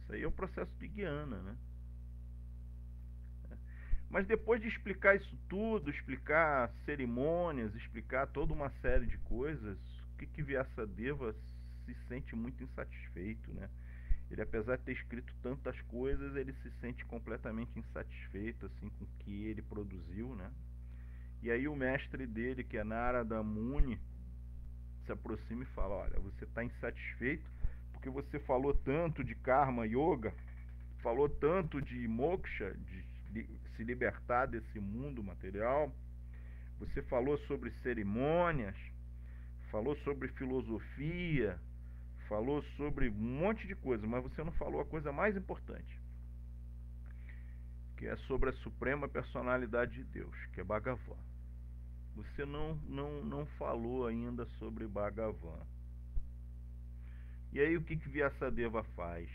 isso aí é o processo de Jnana, né? Mas depois de explicar isso tudo, explicar cerimônias, explicar toda uma série de coisas, o que Vyasadeva se sente muito insatisfeito, né? Ele, apesar de ter escrito tantas coisas, ele se sente completamente insatisfeito assim com o que ele produziu, né? E aí o mestre dele, que é Narada Muni, se aproxima e fala: olha, você está insatisfeito porque você falou tanto de karma yoga, falou tanto de moksha, de se libertar desse mundo material, você falou sobre cerimônias, falou sobre filosofia, falou sobre um monte de coisa, mas você não falou a coisa mais importante, que é sobre a suprema personalidade de Deus, que é Bhagavan. Você não falou ainda sobre Bhagavan. E aí o que Vyasadeva faz?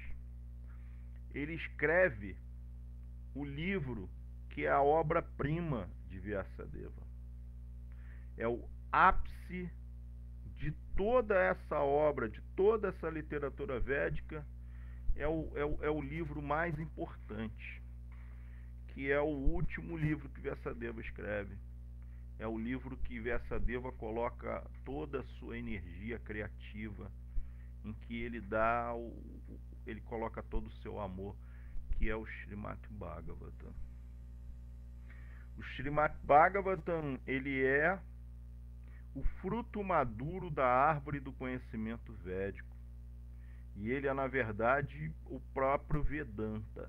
Ele escreve o livro que é a obra-prima de Vyasadeva. É o ápice de toda essa obra, de toda essa literatura védica, é o livro mais importante, que é o último livro que Vyasadeva escreve. É o livro que Vyasadeva coloca toda a sua energia criativa, em que ele coloca todo o seu amor, que é o Srimad Bhagavatam. O Srimad Bhagavatam, ele é o fruto maduro da árvore do conhecimento védico. E ele é, na verdade, o próprio Vedanta.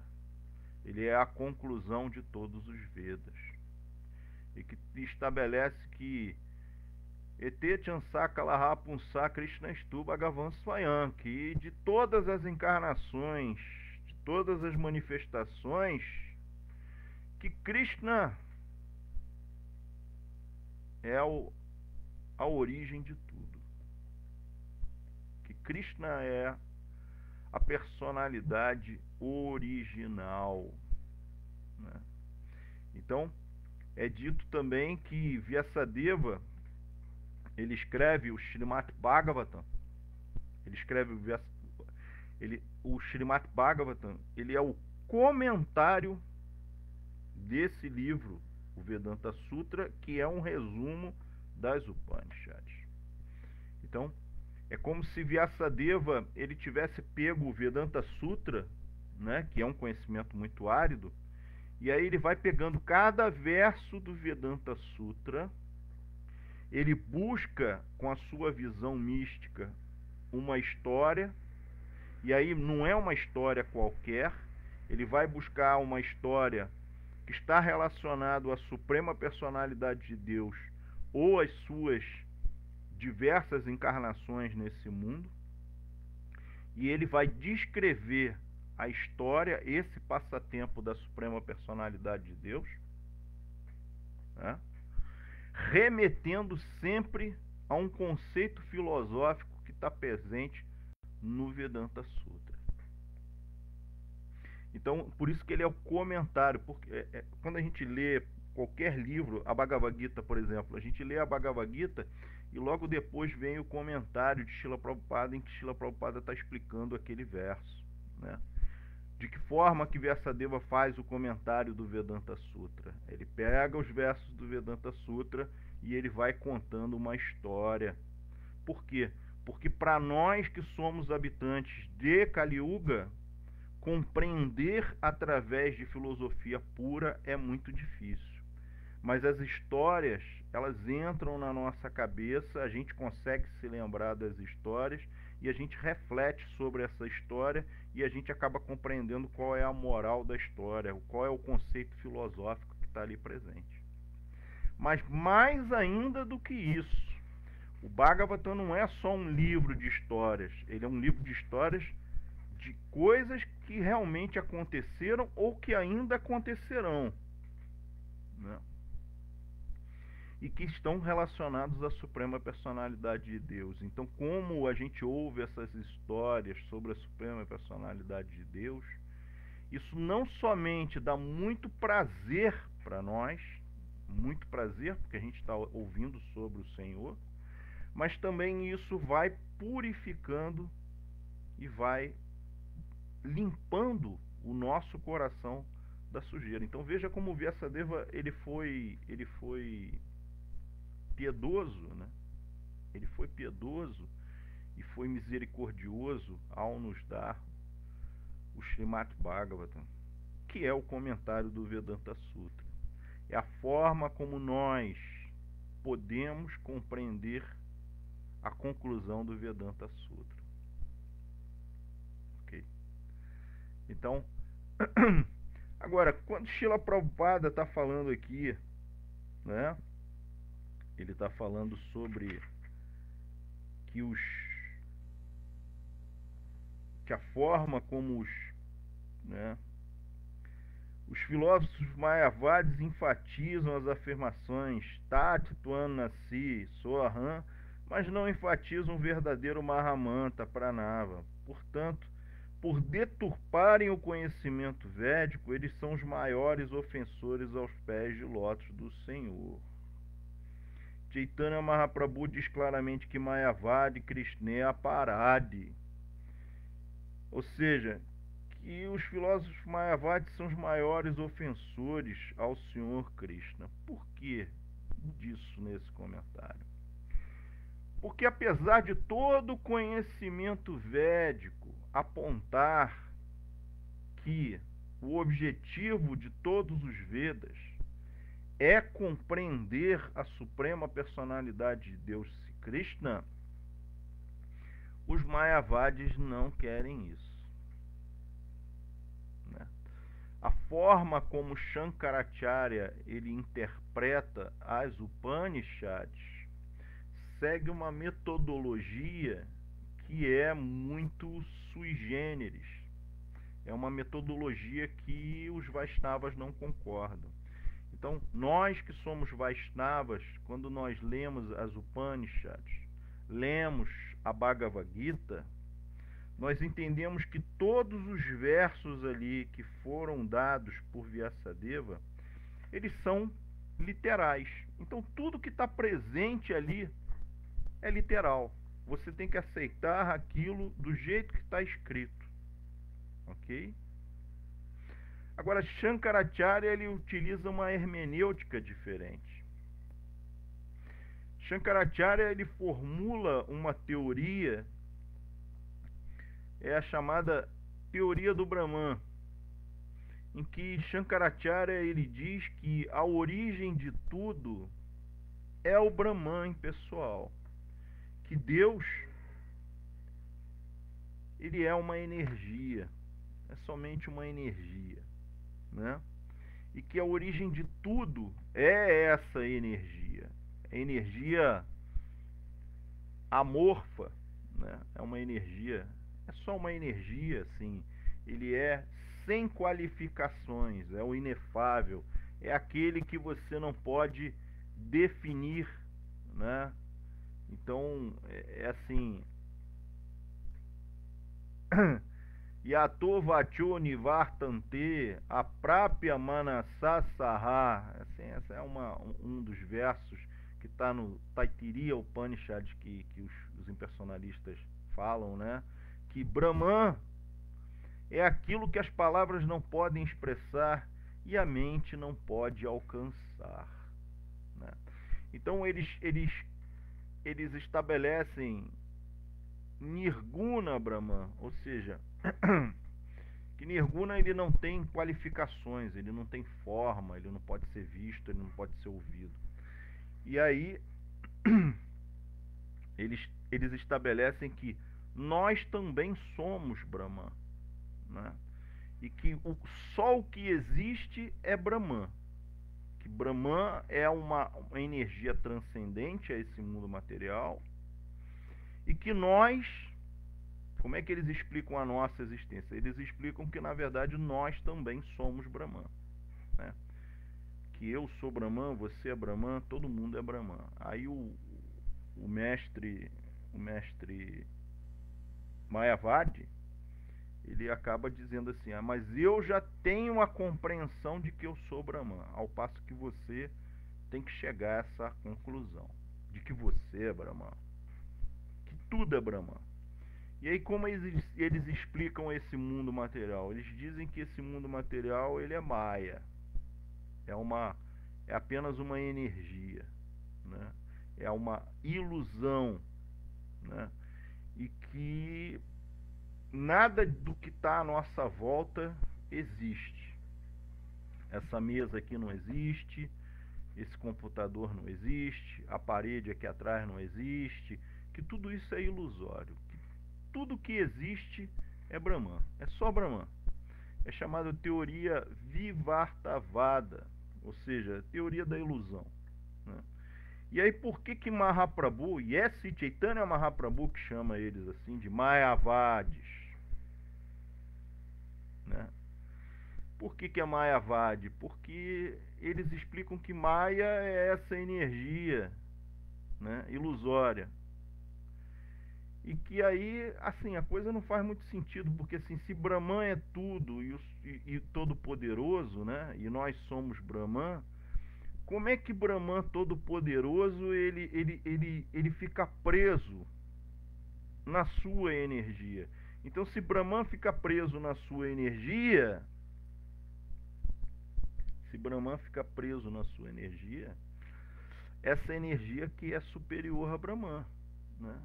Ele é a conclusão de todos os Vedas. E que estabelece que Ete Chansaka Lahapunsa Krishnastu Bhagavan Swayam, que de todas as encarnações, de todas as manifestações, que Krishna é a origem de tudo. Que Krishna é a personalidade original, né? Então, é dito também que Vyasadeva, ele escreve o Srimad Bhagavatam, o Srimad Bhagavatam, ele é o comentário desse livro, o Vedanta Sutra, que é um resumo das Upanishads. Então, é como se Vyasadeva ele tivesse pego o Vedanta Sutra, né, que é um conhecimento muito árido, e aí ele vai pegando cada verso do Vedanta Sutra Ele busca, com a sua visão mística, uma história, e aí não é uma história qualquer, ele vai buscar uma história que está relacionada à suprema personalidade de Deus ou às suas diversas encarnações nesse mundo, e ele vai descrever a história, esse passatempo da suprema personalidade de Deus, né? Remetendo sempre a um conceito filosófico que está presente no Vedanta Sutra. Então, por isso que ele é o comentário, porque quando a gente lê qualquer livro, a Bhagavad Gita, por exemplo, a gente lê a Bhagavad Gita e logo depois vem o comentário de Srila Prabhupada, em que Srila Prabhupada está explicando aquele verso, né? De que forma que Vyasadeva faz o comentário do Vedanta Sutra? Ele pega os versos do Vedanta Sutra e ele vai contando uma história. Por quê? Porque para nós que somos habitantes de Kali Yuga, compreender através de filosofia pura é muito difícil. Mas as histórias, elas entram na nossa cabeça, a gente consegue se lembrar das histórias e a gente reflete sobre essa história e a gente acaba compreendendo qual é a moral da história, qual é o conceito filosófico que está ali presente. Mas mais ainda do que isso, o Bhagavatam não é só um livro de histórias, ele é um livro de histórias de coisas que realmente aconteceram ou que ainda acontecerão, né? E que estão relacionados à suprema personalidade de Deus. Então, como a gente ouve essas histórias sobre a suprema personalidade de Deus, isso não somente dá muito prazer para nós, muito prazer, porque a gente está ouvindo sobre o Senhor, mas também isso vai purificando e vai limpando o nosso coração da sujeira. Então veja como Vyasadeva ele foi piedoso, né? Ele foi piedoso e foi misericordioso ao nos dar o Srimad Bhagavatam, que é o comentário do Vedanta Sutra. É a forma como nós podemos compreender a conclusão do Vedanta Sutra. Ok? Então, agora, quando Srila Prabhupada está falando aqui, né? Ele está falando sobre que a forma como os filósofos mayavadis enfatizam as afirmações Tat Tvam Nasi Soham, mas não enfatizam o verdadeiro Mahamanta Pranava. Portanto, por deturparem o conhecimento védico, eles são os maiores ofensores aos pés de lótus do Senhor. Chaitanya Mahaprabhu diz claramente que Mayavadi Krishna é Aparadi, ou seja, que os filósofos Mayavadis são os maiores ofensores ao Senhor Krishna. Por que disso nesse comentário? Porque apesar de todo o conhecimento védico apontar que o objetivo de todos os Vedas é compreender a suprema personalidade de Deus, Krishna, os Mayavadis não querem isso, né? A forma como Shankaracharya ele interpreta as Upanishads segue uma metodologia que é muito sui generis. É uma metodologia que os Vaishnavas não concordam. Então, nós que somos Vaishnavas, quando nós lemos as Upanishads, lemos a Bhagavad Gita, nós entendemos que todos os versos ali que foram dados por Vyasadeva, eles são literais. Então, tudo que está presente ali é literal. Você tem que aceitar aquilo do jeito que está escrito. Ok? Agora, Shankaracharya ele utiliza uma hermenêutica diferente. Shankaracharya ele formula uma teoria, é a chamada teoria do Brahman, em que Shankaracharya ele diz que a origem de tudo é o Brahman pessoal, que Deus, ele é uma energia, é somente uma energia, né? E que a origem de tudo é essa energia, a energia amorfa, né? É uma energia, é só uma energia, assim. Ele é sem qualificações, é o inefável, é aquele que você não pode definir, né? Então, é assim, Yato vacho nivartante aprapya manasa saha. Assim, essa é um dos versos que está no Taittiriya Upanishad que os impersonalistas falam, né? Que Brahman é aquilo que as palavras não podem expressar e a mente não pode alcançar, né? Então eles estabelecem Nirguna Brahman, ou seja, que Nirguna ele não tem qualificações, ele não tem forma, ele não pode ser visto, ele não pode ser ouvido. E aí eles estabelecem que nós também somos Brahman, né? E que só o que existe é Brahman, que Brahman é uma energia transcendente a esse mundo material, e que nós, como é que eles explicam a nossa existência? Eles explicam que na verdade nós também somos Brahman, né? Que eu sou Brahman, você é Brahman, todo mundo é Brahman. Aí o mestre Mayavadi, ele acaba dizendo assim: mas eu já tenho a compreensão de que eu sou Brahman, ao passo que você tem que chegar a essa conclusão de que você é Brahman, que tudo é Brahman. E aí como eles explicam esse mundo material? Eles dizem que esse mundo material ele é Maya, é apenas uma energia, né? É uma ilusão, né? E que nada do que está à nossa volta existe. Essa mesa aqui não existe, esse computador não existe, a parede aqui atrás não existe, que tudo isso é ilusório. Tudo que existe é Brahman, é só Brahman. É chamada teoria Vivartavada, ou seja, teoria da ilusão, né? E aí por que Mahaprabhu, e é Chaitanya Mahaprabhu que chama eles assim de Mayavadis, né? Por que é Mayavadi? Porque eles explicam que Maya é essa energia, né, ilusória. E que aí, assim, a coisa não faz muito sentido, porque assim, se Brahman é tudo e todo poderoso, né, e nós somos Brahman, como é que Brahman todo poderoso ele fica preso na sua energia? Então, se Brahman fica preso na sua energia, essa energia que é superior a Brahman, né?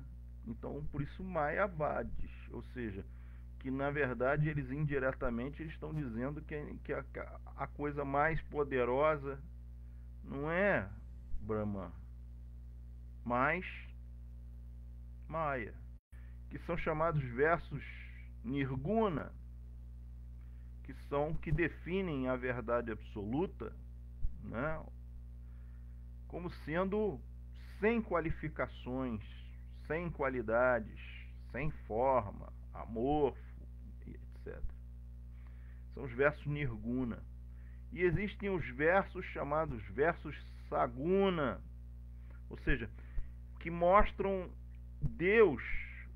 Então, por isso Mayavadis, ou seja, que na verdade eles indiretamente eles estão dizendo que a coisa mais poderosa não é Brahman, mas Maya, que são chamados versos Nirguna, que definem a verdade absoluta, né, como sendo sem qualificações, sem qualidades, sem forma, amorfo, etc. São os versos Nirguna. E existem os versos chamados versos Saguna, ou seja, que mostram Deus,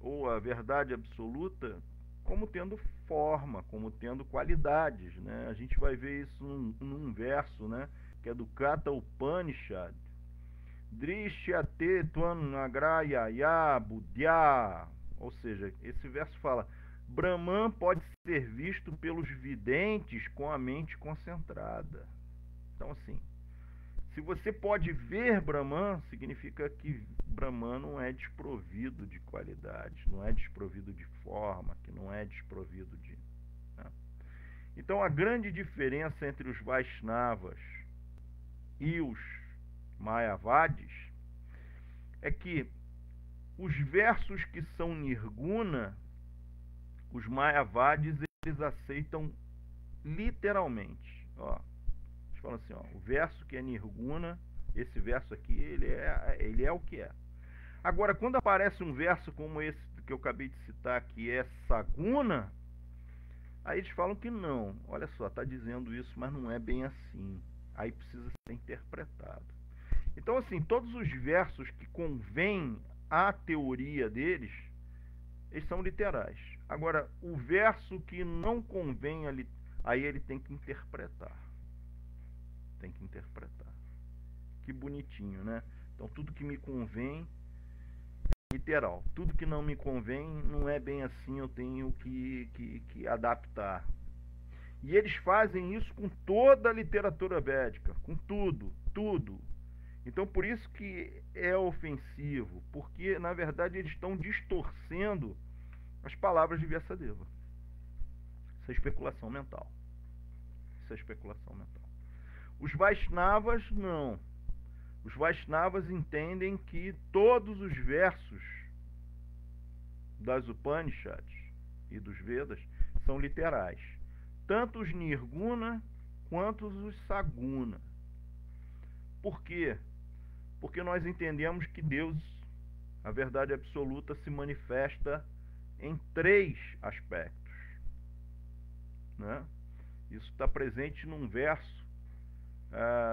ou a verdade absoluta, como tendo forma, como tendo qualidades, né? A gente vai ver isso num verso, né, que é do Katha Upanishad. Drishyate Tvam Agrayaya Buddhya, ou seja, esse verso fala: Brahman pode ser visto pelos videntes com a mente concentrada. Então, assim, se você pode ver Brahman, significa que Brahman não é desprovido de qualidades, não é desprovido de forma, que não é desprovido de, né? Então, a grande diferença entre os Vaishnavas e os Mayavadis é que os versos que são nirguna, os mayavadis, eles aceitam literalmente. Ó, eles falam assim, ó, o verso que é nirguna, esse verso aqui, ele é o que é. Agora, quando aparece um verso como esse que eu acabei de citar, que é saguna, aí eles falam que não. Olha só, está dizendo isso, mas não é bem assim. Aí precisa ser interpretado. Então, assim, todos os versos que convêm à teoria deles, eles são literais. Agora, o verso que não convém, aí ele tem que interpretar. Tem que interpretar. Que bonitinho, né? Então, tudo que me convém é literal. Tudo que não me convém não é bem assim, eu tenho que adaptar. E eles fazem isso com toda a literatura védica, com tudo. Então, por isso que é ofensivo, porque, na verdade, eles estão distorcendo as palavras de Vyasadeva. Isso é especulação mental. Os Vaishnavas, não. Os Vaishnavas entendem que todos os versos das Upanishads e dos Vedas são literais. Tanto os Nirguna quanto os Saguna. Por quê? Porque nós entendemos que Deus, a verdade absoluta, se manifesta em 3 aspectos, né? Isso está presente num verso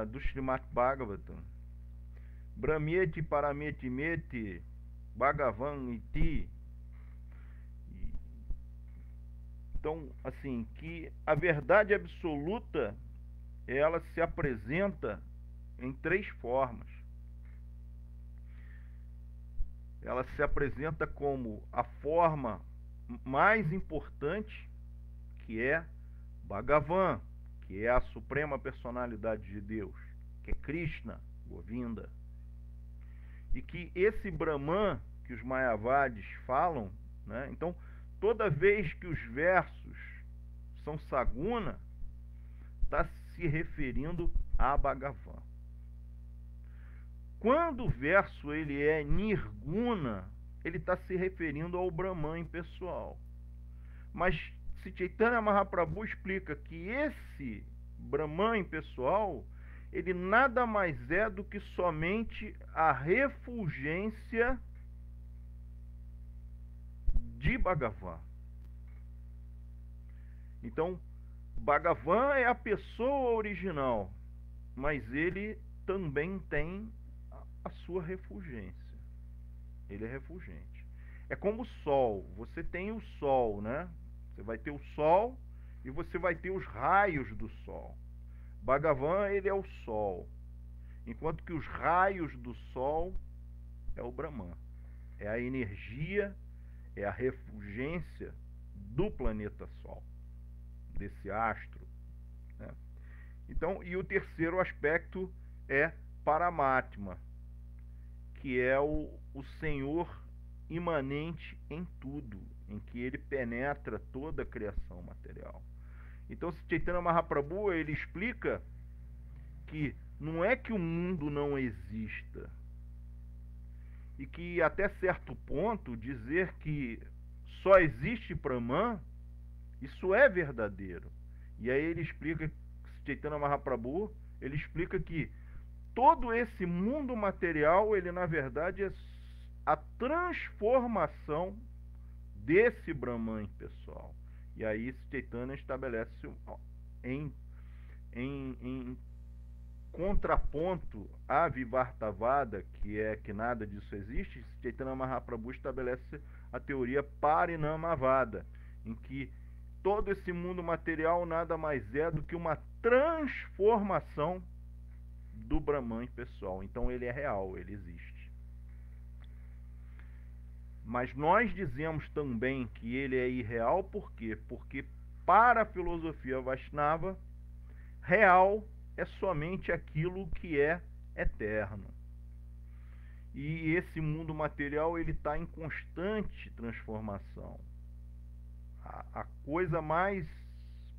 do Srimad Bhagavatam. Brahmeti parameti meti Bhagavan iti. Então, assim, que a verdade absoluta, ela se apresenta em 3 formas. Ela se apresenta como a forma mais importante, que é Bhagavan, que é a suprema personalidade de Deus, que é Krishna, Govinda. E que esse Brahman que os Mayavadis falam, né? Então, toda vez que os versos são Saguna, está se referindo a Bhagavan. Quando o verso ele é Nirguna, ele está se referindo ao Brahman pessoal. Mas se Chaitanya Mahaprabhu explica que esse Brahman pessoal, ele nada mais é do que somente a refulgência de Bhagavan. Então, Bhagavan é a pessoa original, mas ele também tem a sua refulgência. Ele é refulgente. É como o sol. Você tem o sol, né? Você vai ter o sol e você vai ter os raios do sol. Bhagavan, ele é o sol, enquanto que os raios do sol é o Brahman. É a energia, é a refulgência do planeta Sol, desse astro, né? Então, e o terceiro aspecto é Paramatma, que é o Senhor imanente em tudo, em que ele penetra toda a criação material. Então, Chaitanya Mahaprabhu, ele explica que não é que o mundo não exista, e que até certo ponto dizer que só existe Brahman, isso é verdadeiro. E aí ele explica, Chaitanya Mahaprabhu, ele explica que todo esse mundo material, ele na verdade é a transformação desse Brahman pessoal. E aí Chaitanya estabelece em contraponto a Vivartavada, que é que nada disso existe, Chaitanya Mahaprabhu estabelece a teoria Parinamavada, em que todo esse mundo material nada mais é do que uma transformação do Brahman pessoal. Então ele é real, ele existe. Mas nós dizemos também que ele é irreal, por quê? Porque para a filosofia Vaishnava, real é somente aquilo que é eterno. E esse mundo material ele está em constante transformação. A coisa mais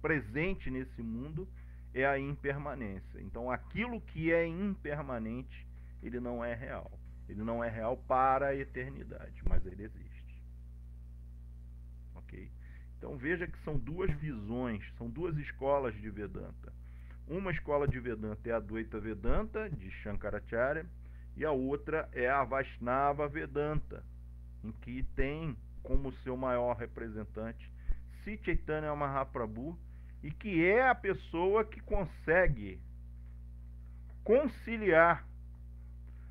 presente nesse mundo é a impermanência. Então aquilo que é impermanente, ele não é real. Ele não é real para a eternidade, mas ele existe. Ok? Então veja que são duas visões, são duas escolas de Vedanta. Uma escola de Vedanta é a Advaita Vedanta, de Shankaracharya, e a outra é a Vaishnava Vedanta, em que tem como seu maior representante Sri Chaitanya Mahaprabhu, e que é a pessoa que consegue conciliar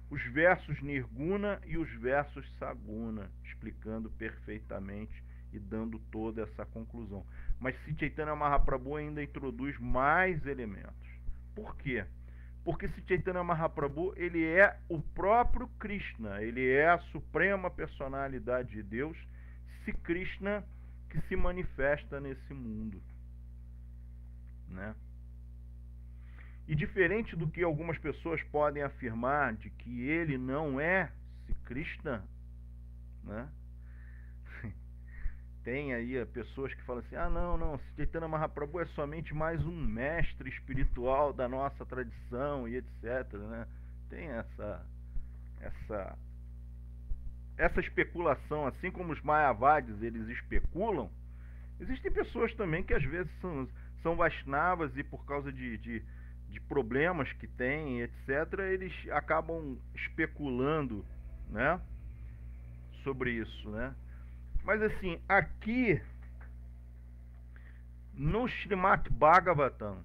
os versos Nirguna e os versos Saguna, explicando perfeitamente e dando toda essa conclusão. Mas Sri Chaitanya Mahaprabhu ainda introduz mais elementos. Por quê? Porque Sri Chaitanya Mahaprabhu, ele é o próprio Krishna, ele é a suprema personalidade de Deus, Sri Krishna, que se manifesta nesse mundo, né? E diferente do que algumas pessoas podem afirmar de que ele não é Sri Krishna, né? Tem aí pessoas que falam assim, não, Chaitanya Mahaprabhu é somente mais um mestre espiritual da nossa tradição e etc, né? Tem essa especulação, assim como os Mayavadis, eles especulam. Existem pessoas também que às vezes são Vaishnavas e por causa de problemas que têm, etc, eles acabam especulando, né, sobre isso, né? Mas assim, aqui no Srimad Bhagavatam,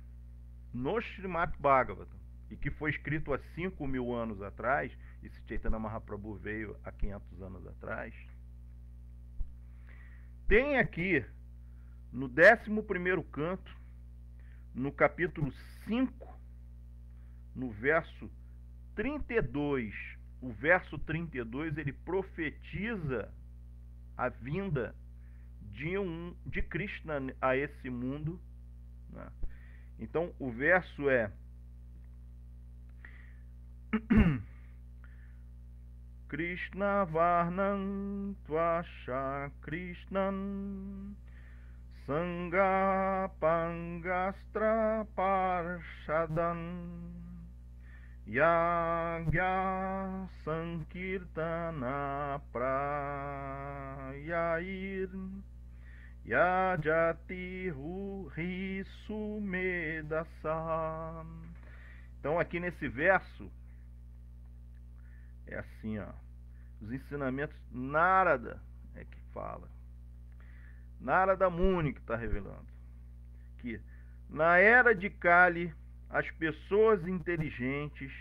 e que foi escrito há 5.000 anos atrás, e Chaitanya Mahaprabhu veio há 500 anos atrás, tem aqui no 11º canto, no capítulo 5, no verso 32, o verso 32, ele profetiza a vinda de Krishna a esse mundo, né? Então o verso é Krishna Varnam Tvasha Krishnan Sangha Pangastra Parshadan Yagya Sankirtana Prayair Yajati Risumedasa. Então aqui nesse verso é assim, ó, os ensinamentos Narada é que fala. Narada Muni que está revelando que na era de Kali as pessoas inteligentes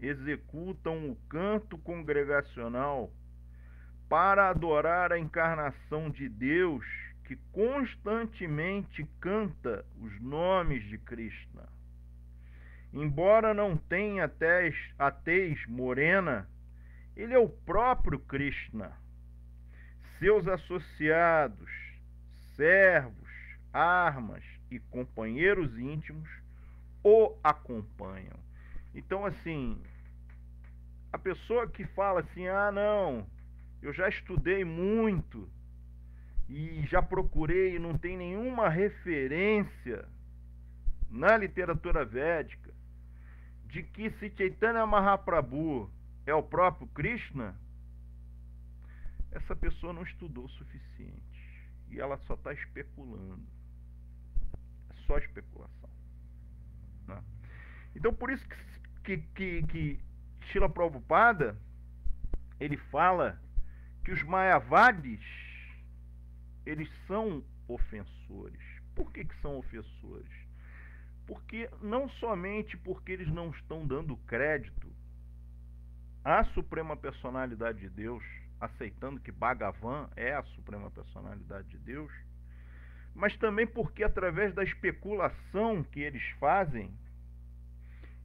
executam o canto congregacional para adorar a encarnação de Deus que constantemente canta os nomes de Krishna. Embora não tenha a tez morena, ele é o próprio Krishna. Seus associados, servos, armas e companheiros íntimos o acompanham. Então, assim, a pessoa que fala assim, não, eu já estudei muito e já procurei e não tem nenhuma referência na literatura védica de que se Chaitanya Mahaprabhu é o próprio Krishna, essa pessoa não estudou o suficiente e ela só está especulando. É só especulação, né? Então por isso que Srila Prabhupada ele fala que os Mayavadis eles são ofensores. Por que são ofensores? Porque não somente porque eles não estão dando crédito à Suprema Personalidade de Deus, aceitando que Bhagavan é a Suprema Personalidade de Deus, mas também porque através da especulação que eles fazem,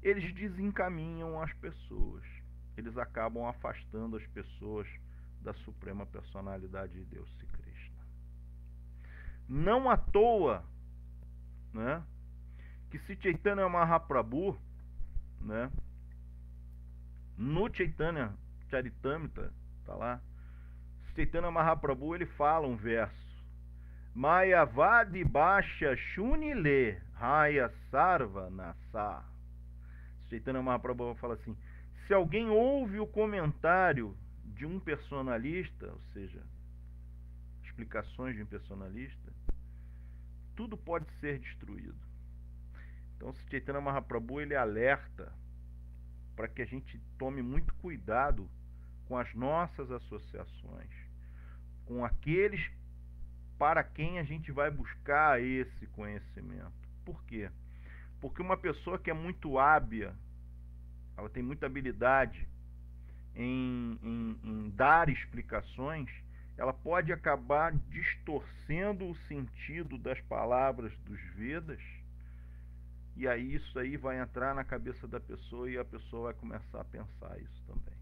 eles desencaminham as pessoas. Eles acabam afastando as pessoas da Suprema Personalidade de Deus, Sri Krishna. Não à toa, né, que se Chaitanya Mahaprabhu, né, no Chaitanya Charitamrita, tá lá, Chaitanya Mahaprabhu ele fala um verso: Mayavadi Basha Shunile Raya Sarva Nasa. Chaitanya Mahaprabhu fala assim: se alguém ouve o comentário de um personalista, ou seja, explicações de um personalista, tudo pode ser destruído. Então, o Chaitanya Mahaprabhu, ele alerta para que a gente tome muito cuidado com as nossas associações, com aqueles para quem a gente vai buscar esse conhecimento. Por quê? Porque uma pessoa que é muito hábil, ela tem muita habilidade em dar explicações, ela pode acabar distorcendo o sentido das palavras dos Vedas, e aí isso aí vai entrar na cabeça da pessoa e a pessoa vai começar a pensar isso também.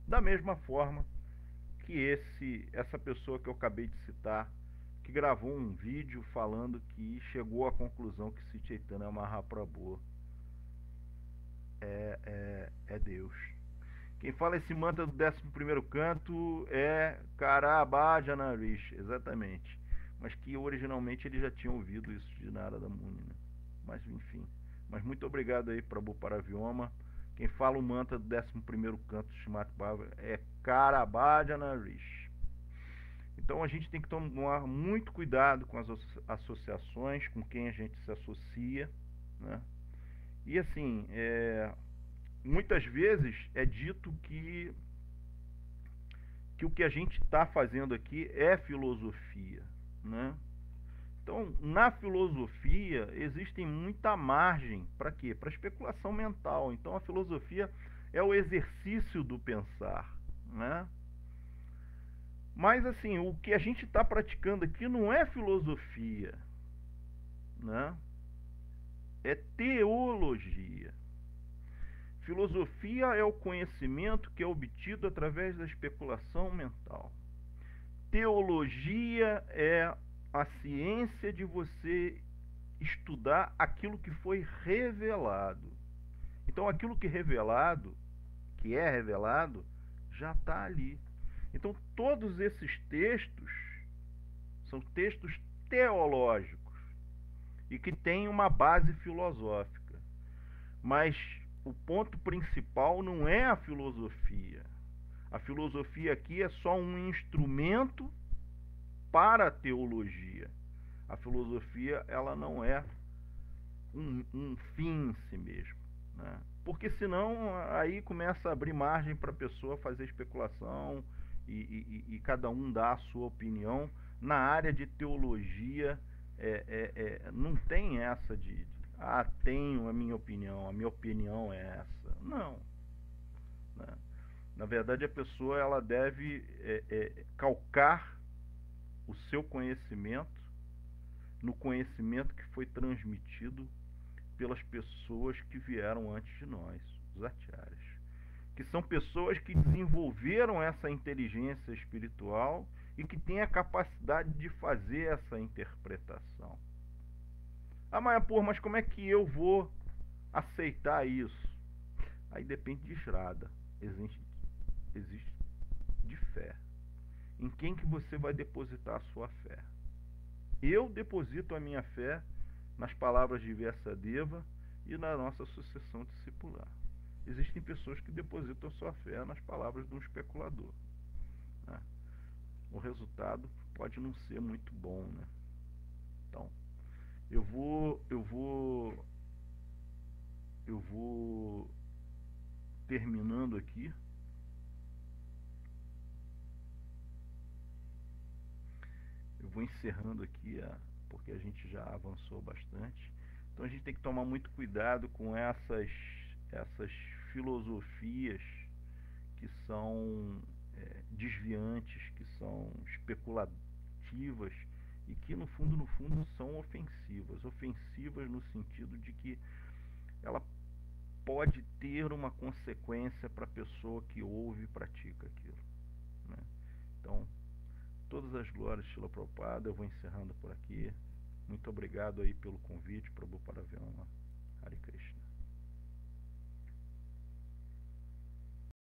Da mesma forma que essa pessoa que eu acabei de citar, que gravou um vídeo falando que chegou à conclusão que Sri Chaitanya Mahaprabhu é Deus. Quem fala esse mantra do 11º canto é Karabhajana Rishi, exatamente. Mas que originalmente ele já tinha ouvido isso de Narada Muni, né? Mas enfim. Mas muito obrigado aí, Prabhu Paravyoma. Quem fala o mantra do 11º canto do Srimad Bhagavatam é Karabhajana Rishi. Então a gente tem que tomar muito cuidado com as associações, com quem a gente se associa, né? E assim, muitas vezes é dito que o que a gente está fazendo aqui é filosofia, né? Então, na filosofia existe muita margem para quê? Para especulação mental. Então, a filosofia é o exercício do pensar, né? Mas assim, o que a gente está praticando aqui não é filosofia, né? É teologia. Filosofia é o conhecimento que é obtido através da especulação mental. Teologia é a ciência de você estudar aquilo que foi revelado. Então, aquilo que é revelado, já está ali. Então, todos esses textos são textos teológicos e que têm uma base filosófica. Mas o ponto principal não é a filosofia. A filosofia aqui é só um instrumento para a teologia. A filosofia, ela não é um fim em si mesmo, né? Porque senão aí começa a abrir margem para a pessoa fazer especulação e cada um dá a sua opinião. Na área de teologia não tem essa de tenho a minha opinião é essa. Não, né? Na verdade, a pessoa ela deve calcar o seu conhecimento no conhecimento que foi transmitido pelas pessoas que vieram antes de nós, os acharyas, que são pessoas que desenvolveram essa inteligência espiritual e que têm a capacidade de fazer essa interpretação. Mas como é que eu vou aceitar isso? Aí depende de Shraddha, existe de fé. Em quem que você vai depositar a sua fé? Eu deposito a minha fé nas palavras de Vyasadeva e na nossa sucessão discipular. Existem pessoas que depositam a sua fé nas palavras de um especulador, né? O resultado pode não ser muito bom, né? Então, eu vou terminando aqui. Eu vou encerrando aqui, porque a gente já avançou bastante. Então a gente tem que tomar muito cuidado com essas filosofias que são desviantes, que são especulativas e que no fundo são ofensivas. Ofensivas no sentido de que ela pode ter uma consequência para a pessoa que ouve e pratica aquilo, né? Então, todas as glórias de Srila Prabhupada. Eu vou encerrando por aqui. Muito obrigado aí pelo convite, Prabhu Paravyoma. Hare Krishna.